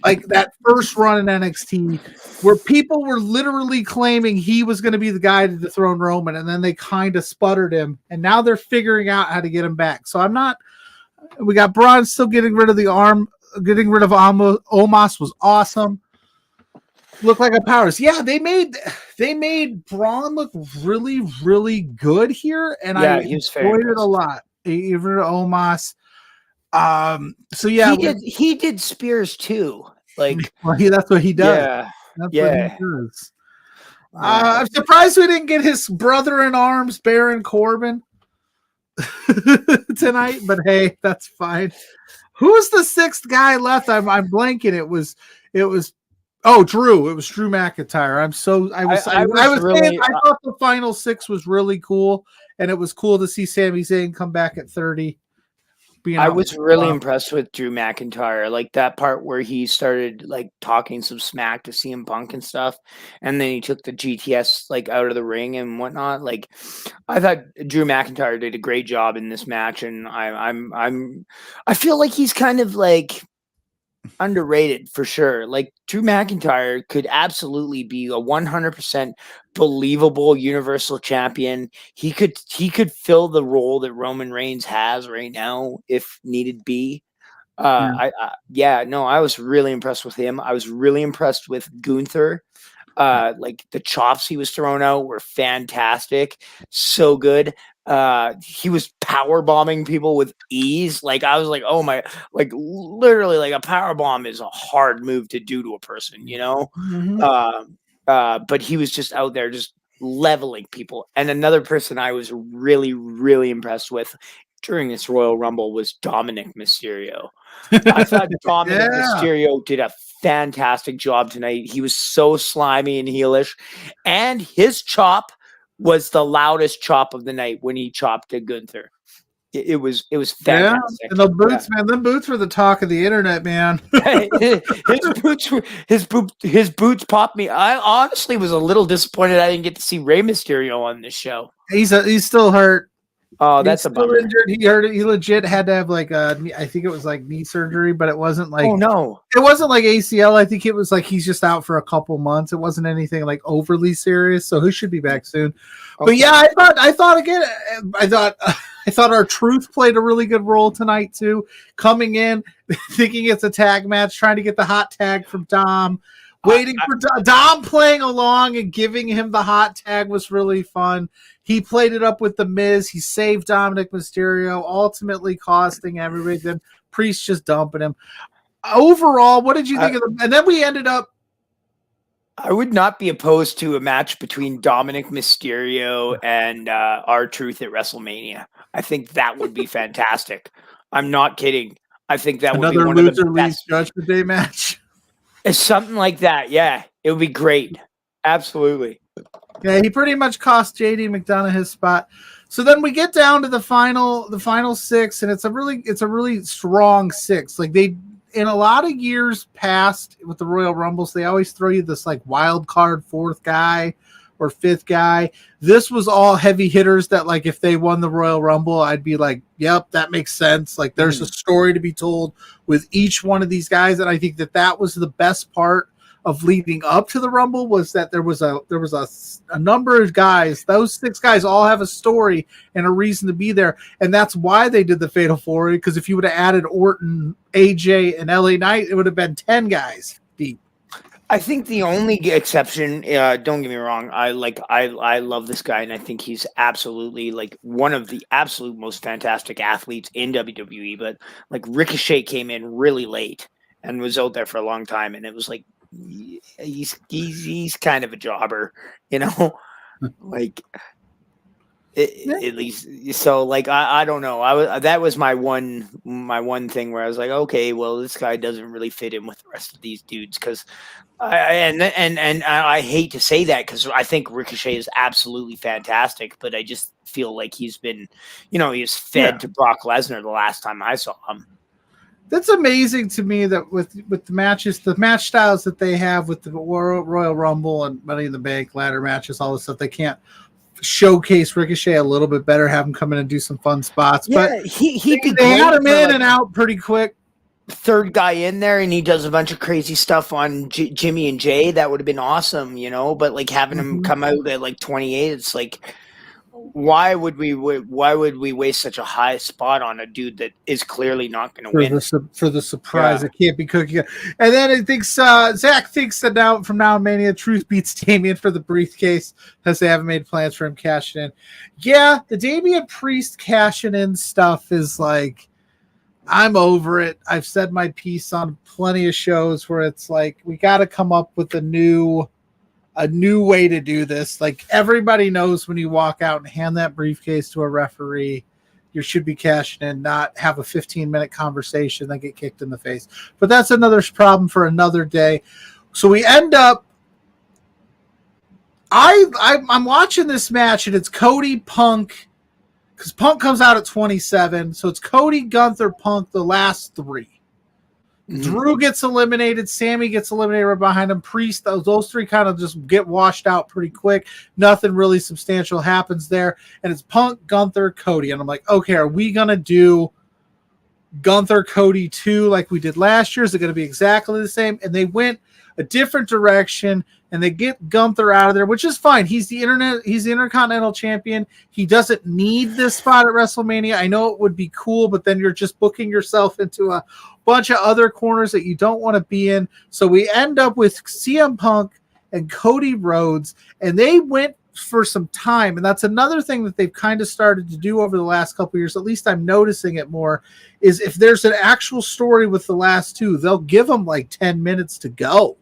like that first run in NXT, where people were literally claiming he was going to be the guy to dethrone Roman, and then they kind of sputtered him, and now they're figuring out how to get him back. So we got Braun still getting rid of the arm, getting rid of Omos was awesome. Look like a powers. Yeah, they made Braun look really, really good here, and I enjoyed it a lot. Even Omos. So yeah, he did spears too. Like, that's what he does. Yeah, that's what he does. I'm surprised we didn't get his brother in arms, Baron Corbin, tonight. But hey, that's fine. Who's the 6th guy left? I'm blanking. It was. Oh, Drew. It was Drew McIntyre. I thought the final 6 was really cool, and it was cool to see Sami Zayn come back at 30. I was really impressed with Drew McIntyre, like that part where he started like talking some smack to CM Punk and stuff, and then he took the GTS like out of the ring and whatnot. Like, I thought Drew McIntyre did a great job in this match, and I feel like he's kind of like underrated for sure. Like, Drew McIntyre could absolutely be a 100% believable Universal Champion. He could fill the role that Roman Reigns has right now if needed be. I was really impressed with him. I was really impressed with Gunther. Like, the chops he was throwing out were fantastic. So good. He was power bombing people with ease. Like, I was like, oh my, like literally, like a power bomb is a hard move to do to a person, Mm-hmm. But he was just out there just leveling people. And another person I was really, really impressed with during this Royal Rumble was Dominic Mysterio. I thought Dominic Mysterio did a fantastic job tonight. He was so slimy and heelish, and his chop was the loudest chop of the night when he chopped to Gunther. It was fantastic. Yeah, and the boots, man. Them boots were the talk of the internet, man. his boots popped me. I honestly was a little disappointed I didn't get to see Rey Mysterio on this show. He's still hurt. Oh, that's a bummer. Injured. He hurt it. He legit had to have like I think it was like knee surgery, but it wasn't like, oh no, it wasn't like ACL. I think it was like he's just out for a couple months. It wasn't anything like overly serious, so he should be back soon. Okay. But yeah, I thought our Truth played a really good role tonight too. Coming in, thinking it's a tag match, trying to get the hot tag from Dom. Waiting for Dom playing along and giving him the hot tag was really fun. He played it up with the Miz. He saved Dominic Mysterio, ultimately costing everybody. Then Priest just dumping him. Overall, what did you think of them? And then we ended up. I would not be opposed to a match between Dominic Mysterio and R-Truth at WrestleMania. I think that would be fantastic. I'm not kidding. I think that would be one of the best Judgment Day match. It's something like that. Yeah, it would be great. Absolutely. Yeah, he pretty much cost JD McDonough his spot. So then we get down to the final 6, and it's a really strong 6. Like, they, in a lot of years past with the Royal Rumbles, they always throw you this like wild card 4th guy or fifth guy. This was all heavy hitters that, like, if they won the Royal Rumble, I'd be like, yep, that makes sense. Like, there's a story to be told with each one of these guys. And I think that was the best part of leading up to the Rumble, was that there was a number of guys. Those 6 guys all have a story and a reason to be there, and that's why they did the Fatal 4-Way. Because if you would have added Orton, AJ, and LA Knight, it would have been 10 guys deep. I think the only exception, don't get me wrong, I love this guy, and I think he's absolutely like one of the absolute most fantastic athletes in WWE. But like Ricochet came in really late and was out there for a long time, and it was like, he's kind of a jobber, you know, like at least. So like, I don't know. That was my one thing where I was like, okay, well, this guy doesn't really fit in with the rest of these dudes. Cause I hate to say that, cause I think Ricochet is absolutely fantastic, but I just feel like he's been, he was fed to Brock Lesnar the last time I saw him. That's amazing to me that with the matches, the match styles that they have with the Royal Rumble and Money in the Bank, ladder matches, all this stuff, they can't showcase Ricochet a little bit better, have him come in and do some fun spots. Yeah, but they had him in and out pretty quick. Third guy in there, and he does a bunch of crazy stuff on Jimmy and Jay. That would have been awesome, but like having him come out at like 28, it's like, why would we waste such a high spot on a dude that is clearly not going to win? For the surprise, it can't be cooking. And then I think Zach thinks that now from now on Mania, Truth beats Damian for the briefcase, because they haven't made plans for him cashing in. Yeah, the Damian Priest cashing in stuff is like, I'm over it. I've said my piece on plenty of shows where it's like, we got to come up with a new way to do this. Like, everybody knows when you walk out and hand that briefcase to a referee, you should be cashing in, not have a 15-minute conversation, then get kicked in the face. But that's another problem for another day. So we end up, I'm watching this match, and it's Cody Punk, because Punk comes out at 27. So it's Cody, Gunther, Punk, the last 3. Drew gets eliminated. Sammy gets eliminated right behind him. Priest, those 3 kind of just get washed out pretty quick. Nothing really substantial happens there. And it's Punk, Gunther, Cody. And I'm like, okay, are we going to do Gunther, Cody 2 like we did last year? Is it going to be exactly the same? And they went a different direction, and they get Gunther out of there, which is fine. He's the Intercontinental Champion. He doesn't need this spot at WrestleMania. I know it would be cool, but then you're just booking yourself into a bunch of other corners that you don't want to be in. So we end up with CM Punk and Cody Rhodes, and they went for some time. And that's another thing that they've kind of started to do over the last couple of years. At least I'm noticing it more, is if there's an actual story with the last 2, they'll give them like 10 minutes to go.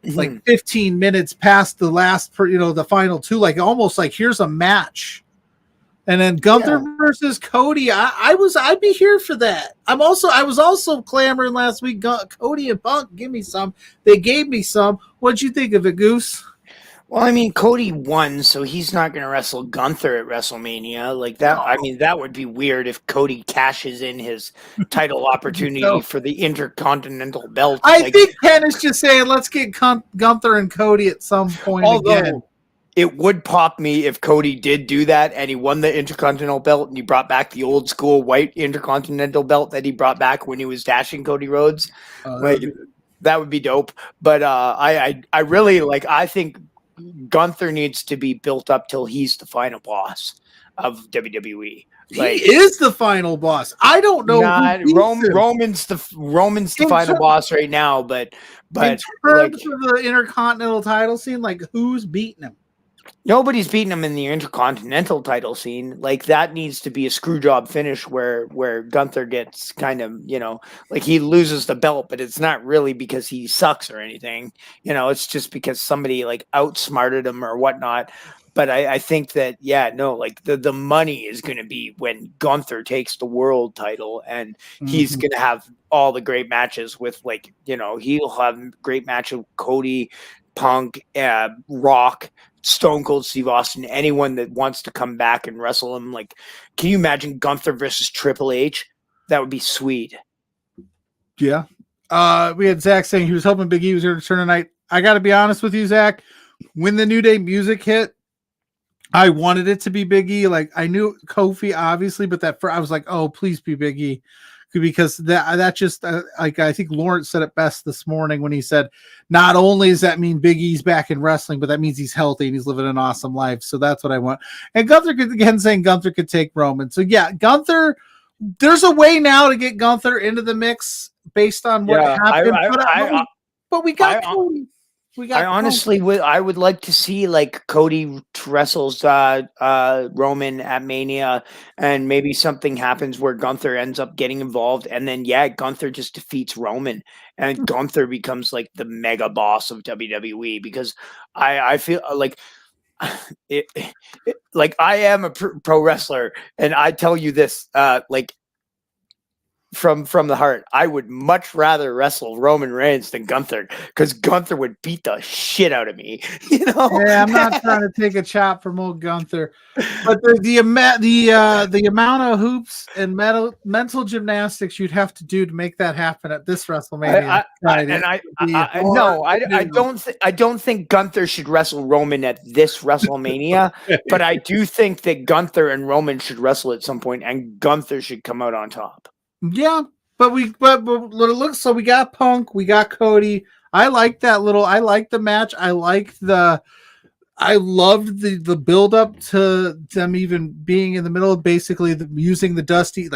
Like 15 minutes past the last, the final 2, like almost like here's a match. And then Gunther versus Cody, I'd be here for that. I was also clamoring last week, Cody and Punk, give me some. They gave me some. What'd you think of it, Goose? Well, I mean, Cody won, so he's not going to wrestle Gunther at WrestleMania. Like that, I mean, that would be weird if Cody cashes in his title opportunity for the Intercontinental belt. I think Ken is just saying, let's get Gunther and Cody at some point again. It would pop me if Cody did do that and he won the Intercontinental belt and he brought back the old school white Intercontinental belt that he brought back when he was dashing Cody Rhodes. That would be dope. But I really I think Gunther needs to be built up till he's the final boss of WWE. He is the final boss. I don't know. Roman's the final boss right now, but in terms of the Intercontinental title scene, like who's beating him? Nobody's beating him in the Intercontinental title scene. Like that needs to be a screw job finish where Gunther gets kind of, like he loses the belt, but it's not really because he sucks or anything. It's just because somebody like outsmarted him or whatnot. But I think that, the money is going to be when Gunther takes the world title, and he's going to have all the great matches with he'll have great matches with Cody, Punk, Rock, Stone Cold Steve Austin, anyone that wants to come back and wrestle him. Like, can you imagine Gunther versus Triple H? That would be sweet. Yeah. We had Zach saying he was hoping Big E was here to turn tonight. I got to be honest with you, Zach. when the New Day music hit, I wanted it to be Big E. Like I knew Kofi, obviously, but I was like, oh, please be Big E, because that just like I think Lawrence said it best this morning when he said, not only does that mean Big E's back in wrestling, but that means he's healthy and he's living an awesome life. So that's what I want. And Gunther again saying Gunther could take Roman. So yeah, Gunther. There's a way now to get Gunther into the mix based on what happened. But we got Cody. I honestly would like to see like Cody wrestles Roman at Mania, and maybe something happens where Gunther ends up getting involved, and then Gunther just defeats Roman, and Gunther becomes like the mega boss of WWE, because I feel like like I am a pro wrestler, and I tell you this like from the heart, I would much rather wrestle Roman Reigns than Gunther, because Gunther would beat the shit out of me. You know? Yeah, I'm not trying to take a chop from old Gunther, but the amount of hoops and mental gymnastics you'd have to do to make that happen at this WrestleMania. I don't think Gunther should wrestle Roman at this WrestleMania, but I do think that Gunther and Roman should wrestle at some point, and Gunther should come out on top. Yeah, but looks so we got Punk, we got Cody. I like that I like the match. I loved the build up to them even being in the middle of basically using the Dusty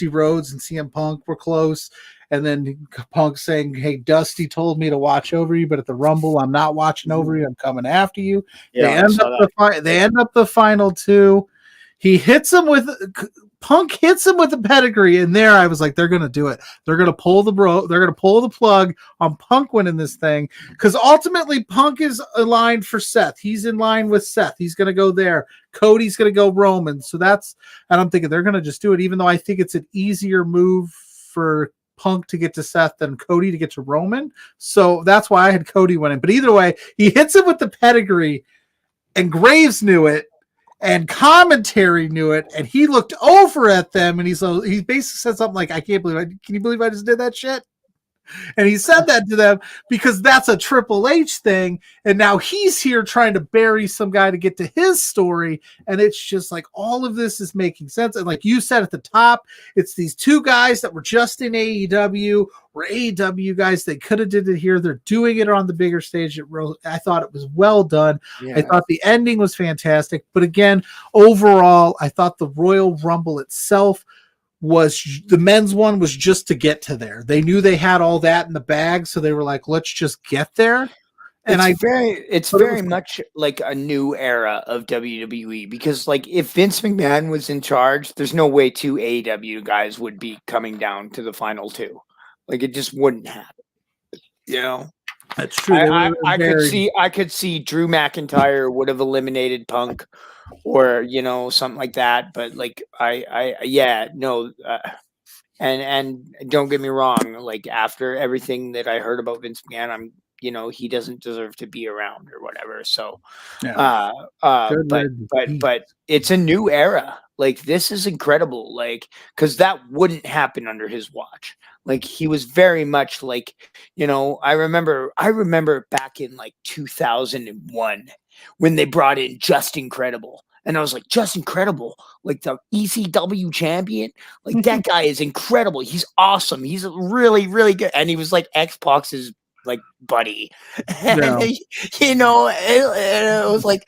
Rhodes and CM Punk were close. And then Punk saying, "Hey, Dusty told me to watch over you, but at the Rumble, I'm not watching over you. I'm coming after you." Yeah, they end up the final two. Punk hits him with a pedigree, and there I was like, they're gonna do it. They're gonna pull the plug on Punk winning this thing, because ultimately Punk is aligned for Seth. He's in line with Seth. He's gonna go there. Cody's gonna go Roman. So and I'm thinking they're gonna just do it, even though I think it's an easier move for Punk to get to Seth than Cody to get to Roman. So that's why I had Cody winning. But either way, he hits him with the pedigree, and Graves knew it. And commentary knew it, and he looked over at them, and he basically said something like, can you believe I just did that shit? And he said that to them because that's a Triple H thing, and now he's here trying to bury some guy to get to his story, and it's just like all of this is making sense. And like you said at the top, it's these two guys that were just in AEW, were AEW guys. They could have did it here. They're doing it on the bigger stage. I thought it was well done. Yeah. I thought the ending was fantastic. But again, overall, I thought the Royal Rumble itself was, the men's one was just to get to there. They knew they had all that in the bag, so they were like, let's just get there. And it's very much like a new era of WWE, because like if Vince McMahon was in charge, there's no way two AEW guys would be coming down to the final two. Like it just wouldn't happen. You know? That's true. I could see Drew McIntyre would have eliminated Punk, or something like that. But like and don't get me wrong, like after everything that I heard about Vince McMahon, he doesn't deserve to be around or whatever. So but it's a new era. Like this is incredible, like, because that wouldn't happen under his watch. Like he was very much like, I remember back in like 2001 when they brought in Just Incredible. And I was like, Just Incredible, like the ECW champion, like that guy is incredible. He's awesome. He's really, really good. And he was like Xbox's like buddy. Yeah. It was like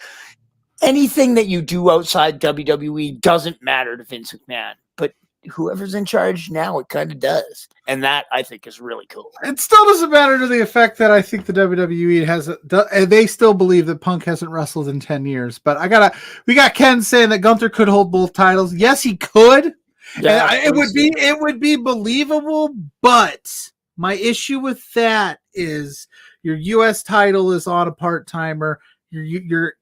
anything that you do outside WWE doesn't matter to Vince McMahon. But whoever's in charge now, it kind of does. And that I think is really cool. It still doesn't matter to the effect that I think the WWE they still believe that Punk hasn't wrestled in 10 years. But we got Ken saying that Gunther could hold both titles. Yes, he could. Yeah, it would be believable, but my issue with that is your US title is on a part-timer. Your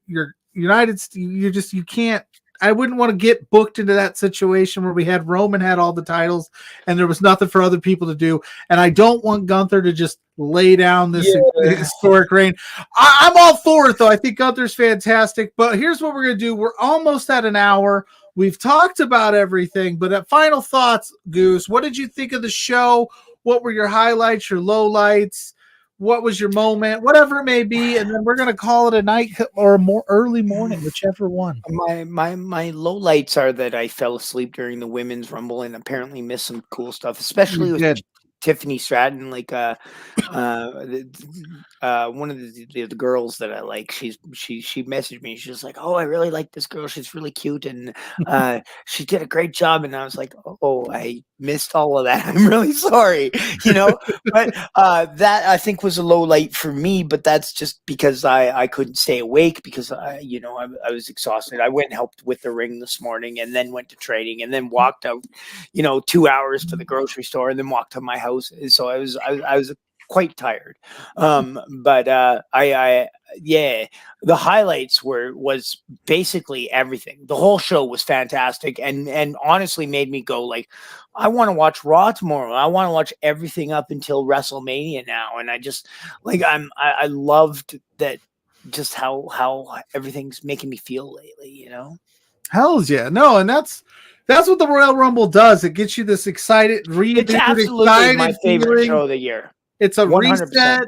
United States, you can't. I wouldn't want to get booked into that situation where we had Roman had all the titles and there was nothing for other people to do. And I don't want Gunther to just lay down this historic reign. I'm all for it, though. I think Gunther's fantastic. But here's what we're going to do. We're almost at an hour. We've talked about everything. But at final thoughts, Goose, what did you think of the show? What were your highlights, your lowlights? what was your moment, whatever it may be, and then we're gonna call it a night or a more early morning, whichever one. My low lights are that I fell asleep during the women's rumble and apparently missed some cool stuff, You especially with did. Tiffany Stratton. Like one of the girls that I like, she messaged me. She's like, "Oh, I really like this girl. She's really cute, and she did a great job." And I was like, "Oh, I missed all of that. I'm really sorry." You know, but that I think was a low light for me. But that's just because I couldn't stay awake because I was exhausted. I went and helped with the ring this morning, and then went to training, and then walked out, 2 hours to the grocery store, and then walked to my house. So I was quite tired. But yeah, the highlights was basically everything. The whole show was fantastic, and honestly made me go like, I want to watch Raw tomorrow. I want to watch everything up until WrestleMania now. And I just like I loved that, just how everything's making me feel lately. Hells yeah. No, and that's what the Royal Rumble does. It gets you this excited, It's absolutely my favorite show of the year. It's a 100%. reset.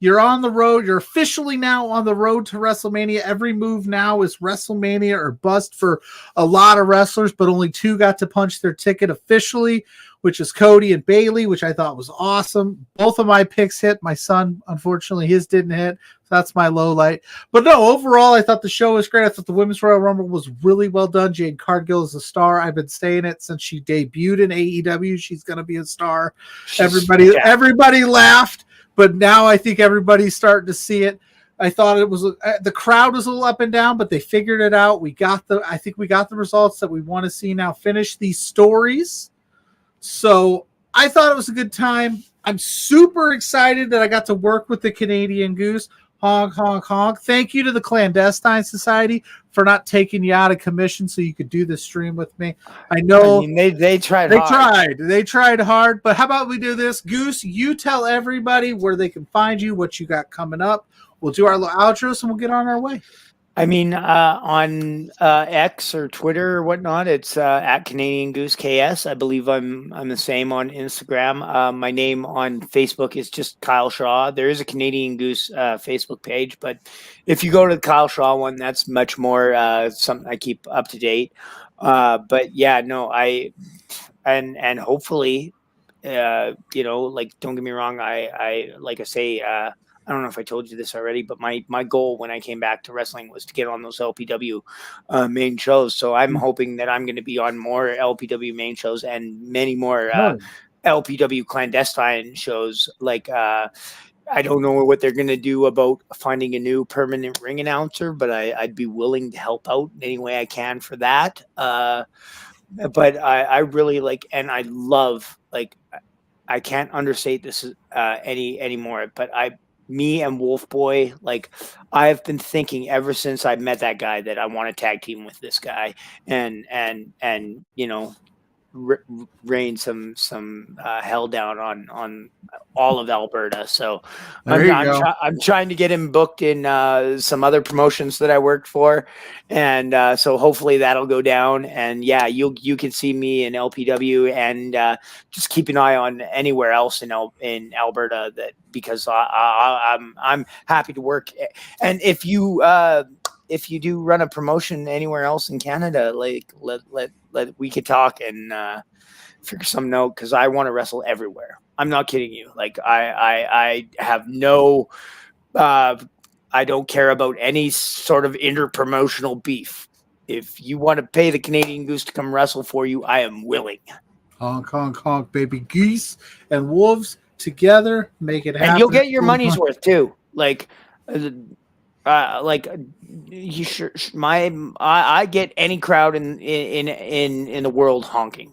You're on the road. You're officially now on the road to WrestleMania. Every move now is WrestleMania or bust for a lot of wrestlers, but only 2 got to punch their ticket officially, which is Cody and Bayley, which I thought was awesome. Both of my picks hit. My son, unfortunately, his didn't hit. So that's my low light. But no, overall, I thought the show was great. I thought the Women's Royal Rumble was really well done. Jade Cargill is a star. I've been saying it since she debuted in AEW. She's going to be a star. Everybody laughed. But now I think everybody's starting to see it. I thought it was the crowd was a little up and down, but they figured it out. I think we got the results that we want to see now. Finish these stories. So I thought it was a good time. I'm super excited that I got to work with the Canadian Goose. Honk, honk, honk. Thank you to the Clandestine Society for not taking you out of commission so you could do this stream with me. I know they tried hard. They tried hard, but how about we do this? Goose, you tell everybody where they can find you, what you got coming up. We'll do our little outros and we'll get on our way. I mean, on X or Twitter or whatnot, it's at Canadian Goose KS. I believe I'm the same on Instagram. My name on Facebook is just Kyle Shaw. There is a Canadian Goose Facebook page, but if you go to the Kyle Shaw one, that's much more something I keep up to date. But yeah, no, and hopefully, don't get me wrong. I like I say. I don't know if I told you this already, but my goal when I came back to wrestling was to get on those LPW main shows. So I'm hoping that I'm going to be on more LPW main shows and many more LPW clandestine shows. Like I don't know what they're going to do about finding a new permanent ring announcer, but I'd be willing to help out in any way I can for that. But I really like, and I love, like, I can't understate this anymore, but me and Wolf Boy, like, I've been thinking ever since I met that guy that I want to tag team with this guy and rain some hell down on all of Alberta. So I'm trying to get him booked in some other promotions that I worked for, and so hopefully that'll go down. And yeah, you can see me in LPW, and just keep an eye on anywhere else in Alberta, that because I'm happy to work. And if you do run a promotion anywhere else in Canada, like let we could talk and figure something out, because I want to wrestle everywhere. I'm not kidding you. Like I have no I don't care about any sort of interpromotional beef. If you want to pay the Canadian Goose to come wrestle for you, I am willing. Honk, honk, honk, baby. Geese and wolves together make it happen. And you'll get your money's worth too. Like you sure I get any crowd in the world honking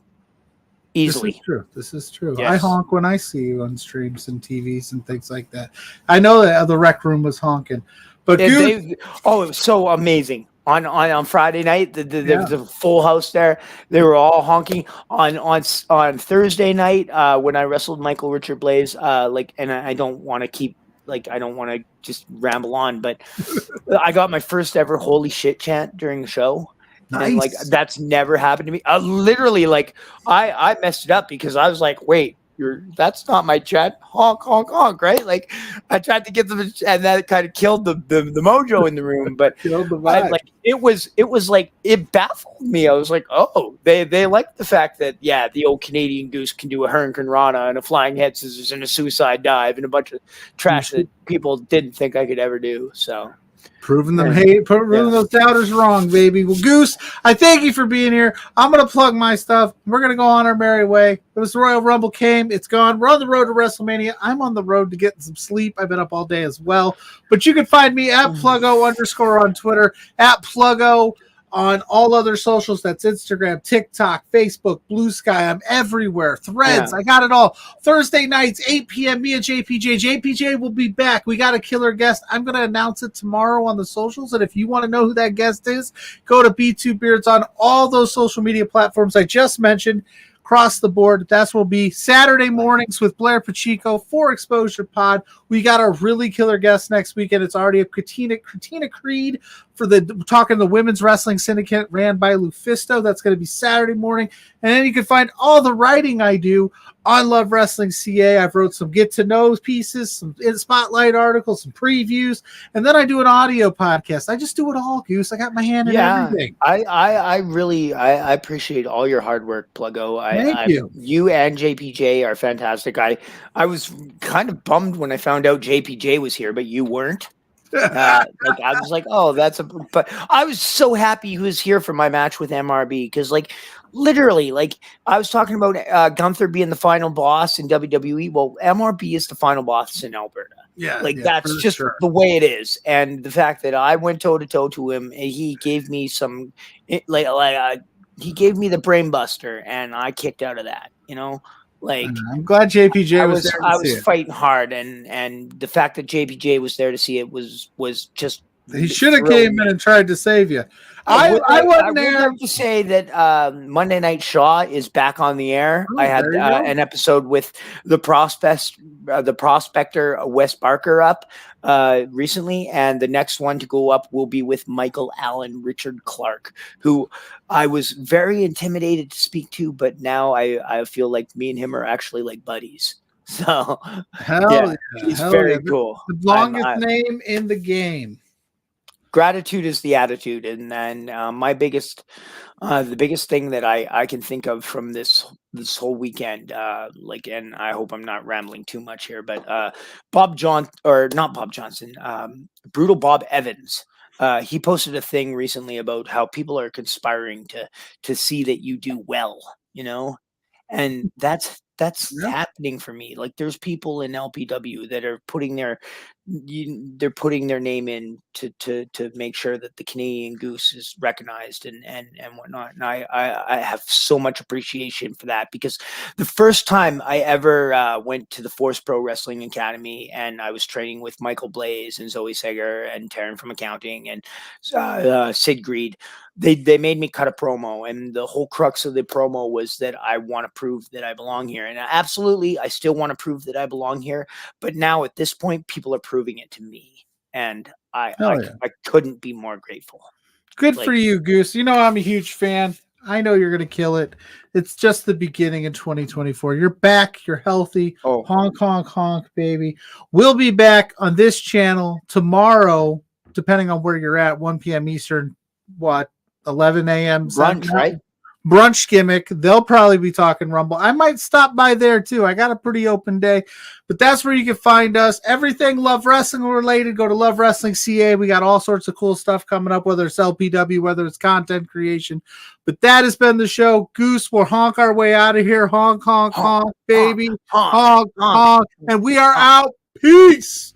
easily. This is true. Yes. I honk when I see you on streams and TVs and things like that. I know that the rec room was honking, but it was so amazing. On Friday night, there was a full house there. They were all honking. On Thursday night, when I wrestled Michael Richard Blaze, and I don't want to I don't want to just ramble on, but I got my first ever holy shit chant during the show. Nice. And that's never happened to me. Literally, I messed it up because I was like, wait, that's not my chat. Honk, honk, honk, right? Like I tried to get them, and that kind of killed the mojo in the room. But it was like it baffled me. I was like, oh, they like the fact that the old Canadian Goose can do a Hurricane Rana and a flying head scissors and a suicide dive and a bunch of trash that people didn't think I could ever do. So. Proving those doubters wrong, baby. Well, Goose, I thank you for being here. I'm going to plug my stuff. We're going to go on our merry way. It was the Royal Rumble came. It's gone. We're on the road to WrestleMania. I'm on the road to getting some sleep. I've been up all day as well. But you can find me at Pluggo_ on Twitter, at Pluggo on all other socials. That's Instagram, TikTok, Facebook, Blue Sky. I'm everywhere. Threads. I got it all. Thursday nights, 8 p.m. Me and JPJ. JPJ will be back. We got a killer guest. I'm going to announce it tomorrow on the socials. And if you want to know who that guest is, go to B2 Beards on all those social media platforms I just mentioned. Across the board. That's will be Saturday mornings with Blair Pacheco for Exposure Pod. We got a really killer guest next weekend. It's already a Katina Creed for talking the Women's Wrestling Syndicate ran by Lufisto. That's going to be Saturday morning. And then you can find all the writing I do on Love Wrestling CA. I've wrote some get to know pieces, some spotlight articles, some previews, and then I do an audio podcast. I just do it all, Goose. I got my hand in everything. I really appreciate all your hard work, Pluggo. Thank you. You and JPJ are fantastic. I was kind of bummed when I found out JPJ was here, but you weren't. I was like, oh, but I was so happy he was here for my match with MRB because, like, literally, like I was talking about Gunther being the final boss in WWE. Well, MRB is the final boss in Alberta. That's just the way it is, and the fact that I went toe to toe to him, and he gave me he gave me the brain buster, and I kicked out of that. Like I'm glad JPJ was there. I was fighting hard, and the fact that JPJ was there to see it was just. He should have came in and tried to save you. I wasn't there. I would like to say that Monday Night Shaw is back on the air. I had an episode with the prospector Wes Barker up recently, and the next one to go up will be with Michael Allen Richard Clark, who I was very intimidated to speak to, but now I feel like me and him are actually like buddies. So he's very cool. The longest name in the game. Gratitude is the attitude, and then the biggest thing that I can think of from this whole weekend, and I hope I'm not rambling too much here, but Brutal Bob Evans. He posted a thing recently about how people are conspiring to see that you do well, and that's happening for me. Like there's people in LPW that are putting their name in to make sure that the Canadian Goose is recognized and whatnot. And I have so much appreciation for that, because the first time I ever went to the Force Pro Wrestling Academy and I was training with Michael Blaze and Zoe Seger and Taryn from accounting and Sid Greed, they made me cut a promo, and the whole crux of the promo was that I want to prove that I belong here. And absolutely, I still want to prove that I belong here. But now at this point, people are proving it to me. And I couldn't be more grateful. Good for you, Goose. I'm a huge fan. I know you're going to kill it. It's just the beginning in 2024. You're back. You're healthy. Oh. Honk, honk, honk, baby. We'll be back on this channel tomorrow, depending on where you're at, 1 p.m. Eastern, 11 a.m. Brunch, right? Brunch gimmick. They'll probably be talking Rumble. I might stop by there too. I got a pretty open day, but that's where you can find us. Everything Love Wrestling related, go to Love Wrestling CA. We got all sorts of cool stuff coming up, whether it's LPW, whether it's content creation. But that has been the show. Goose, we'll honk our way out of here. Honk, honk, honk, baby. Honk, honk. And we are out. Peace.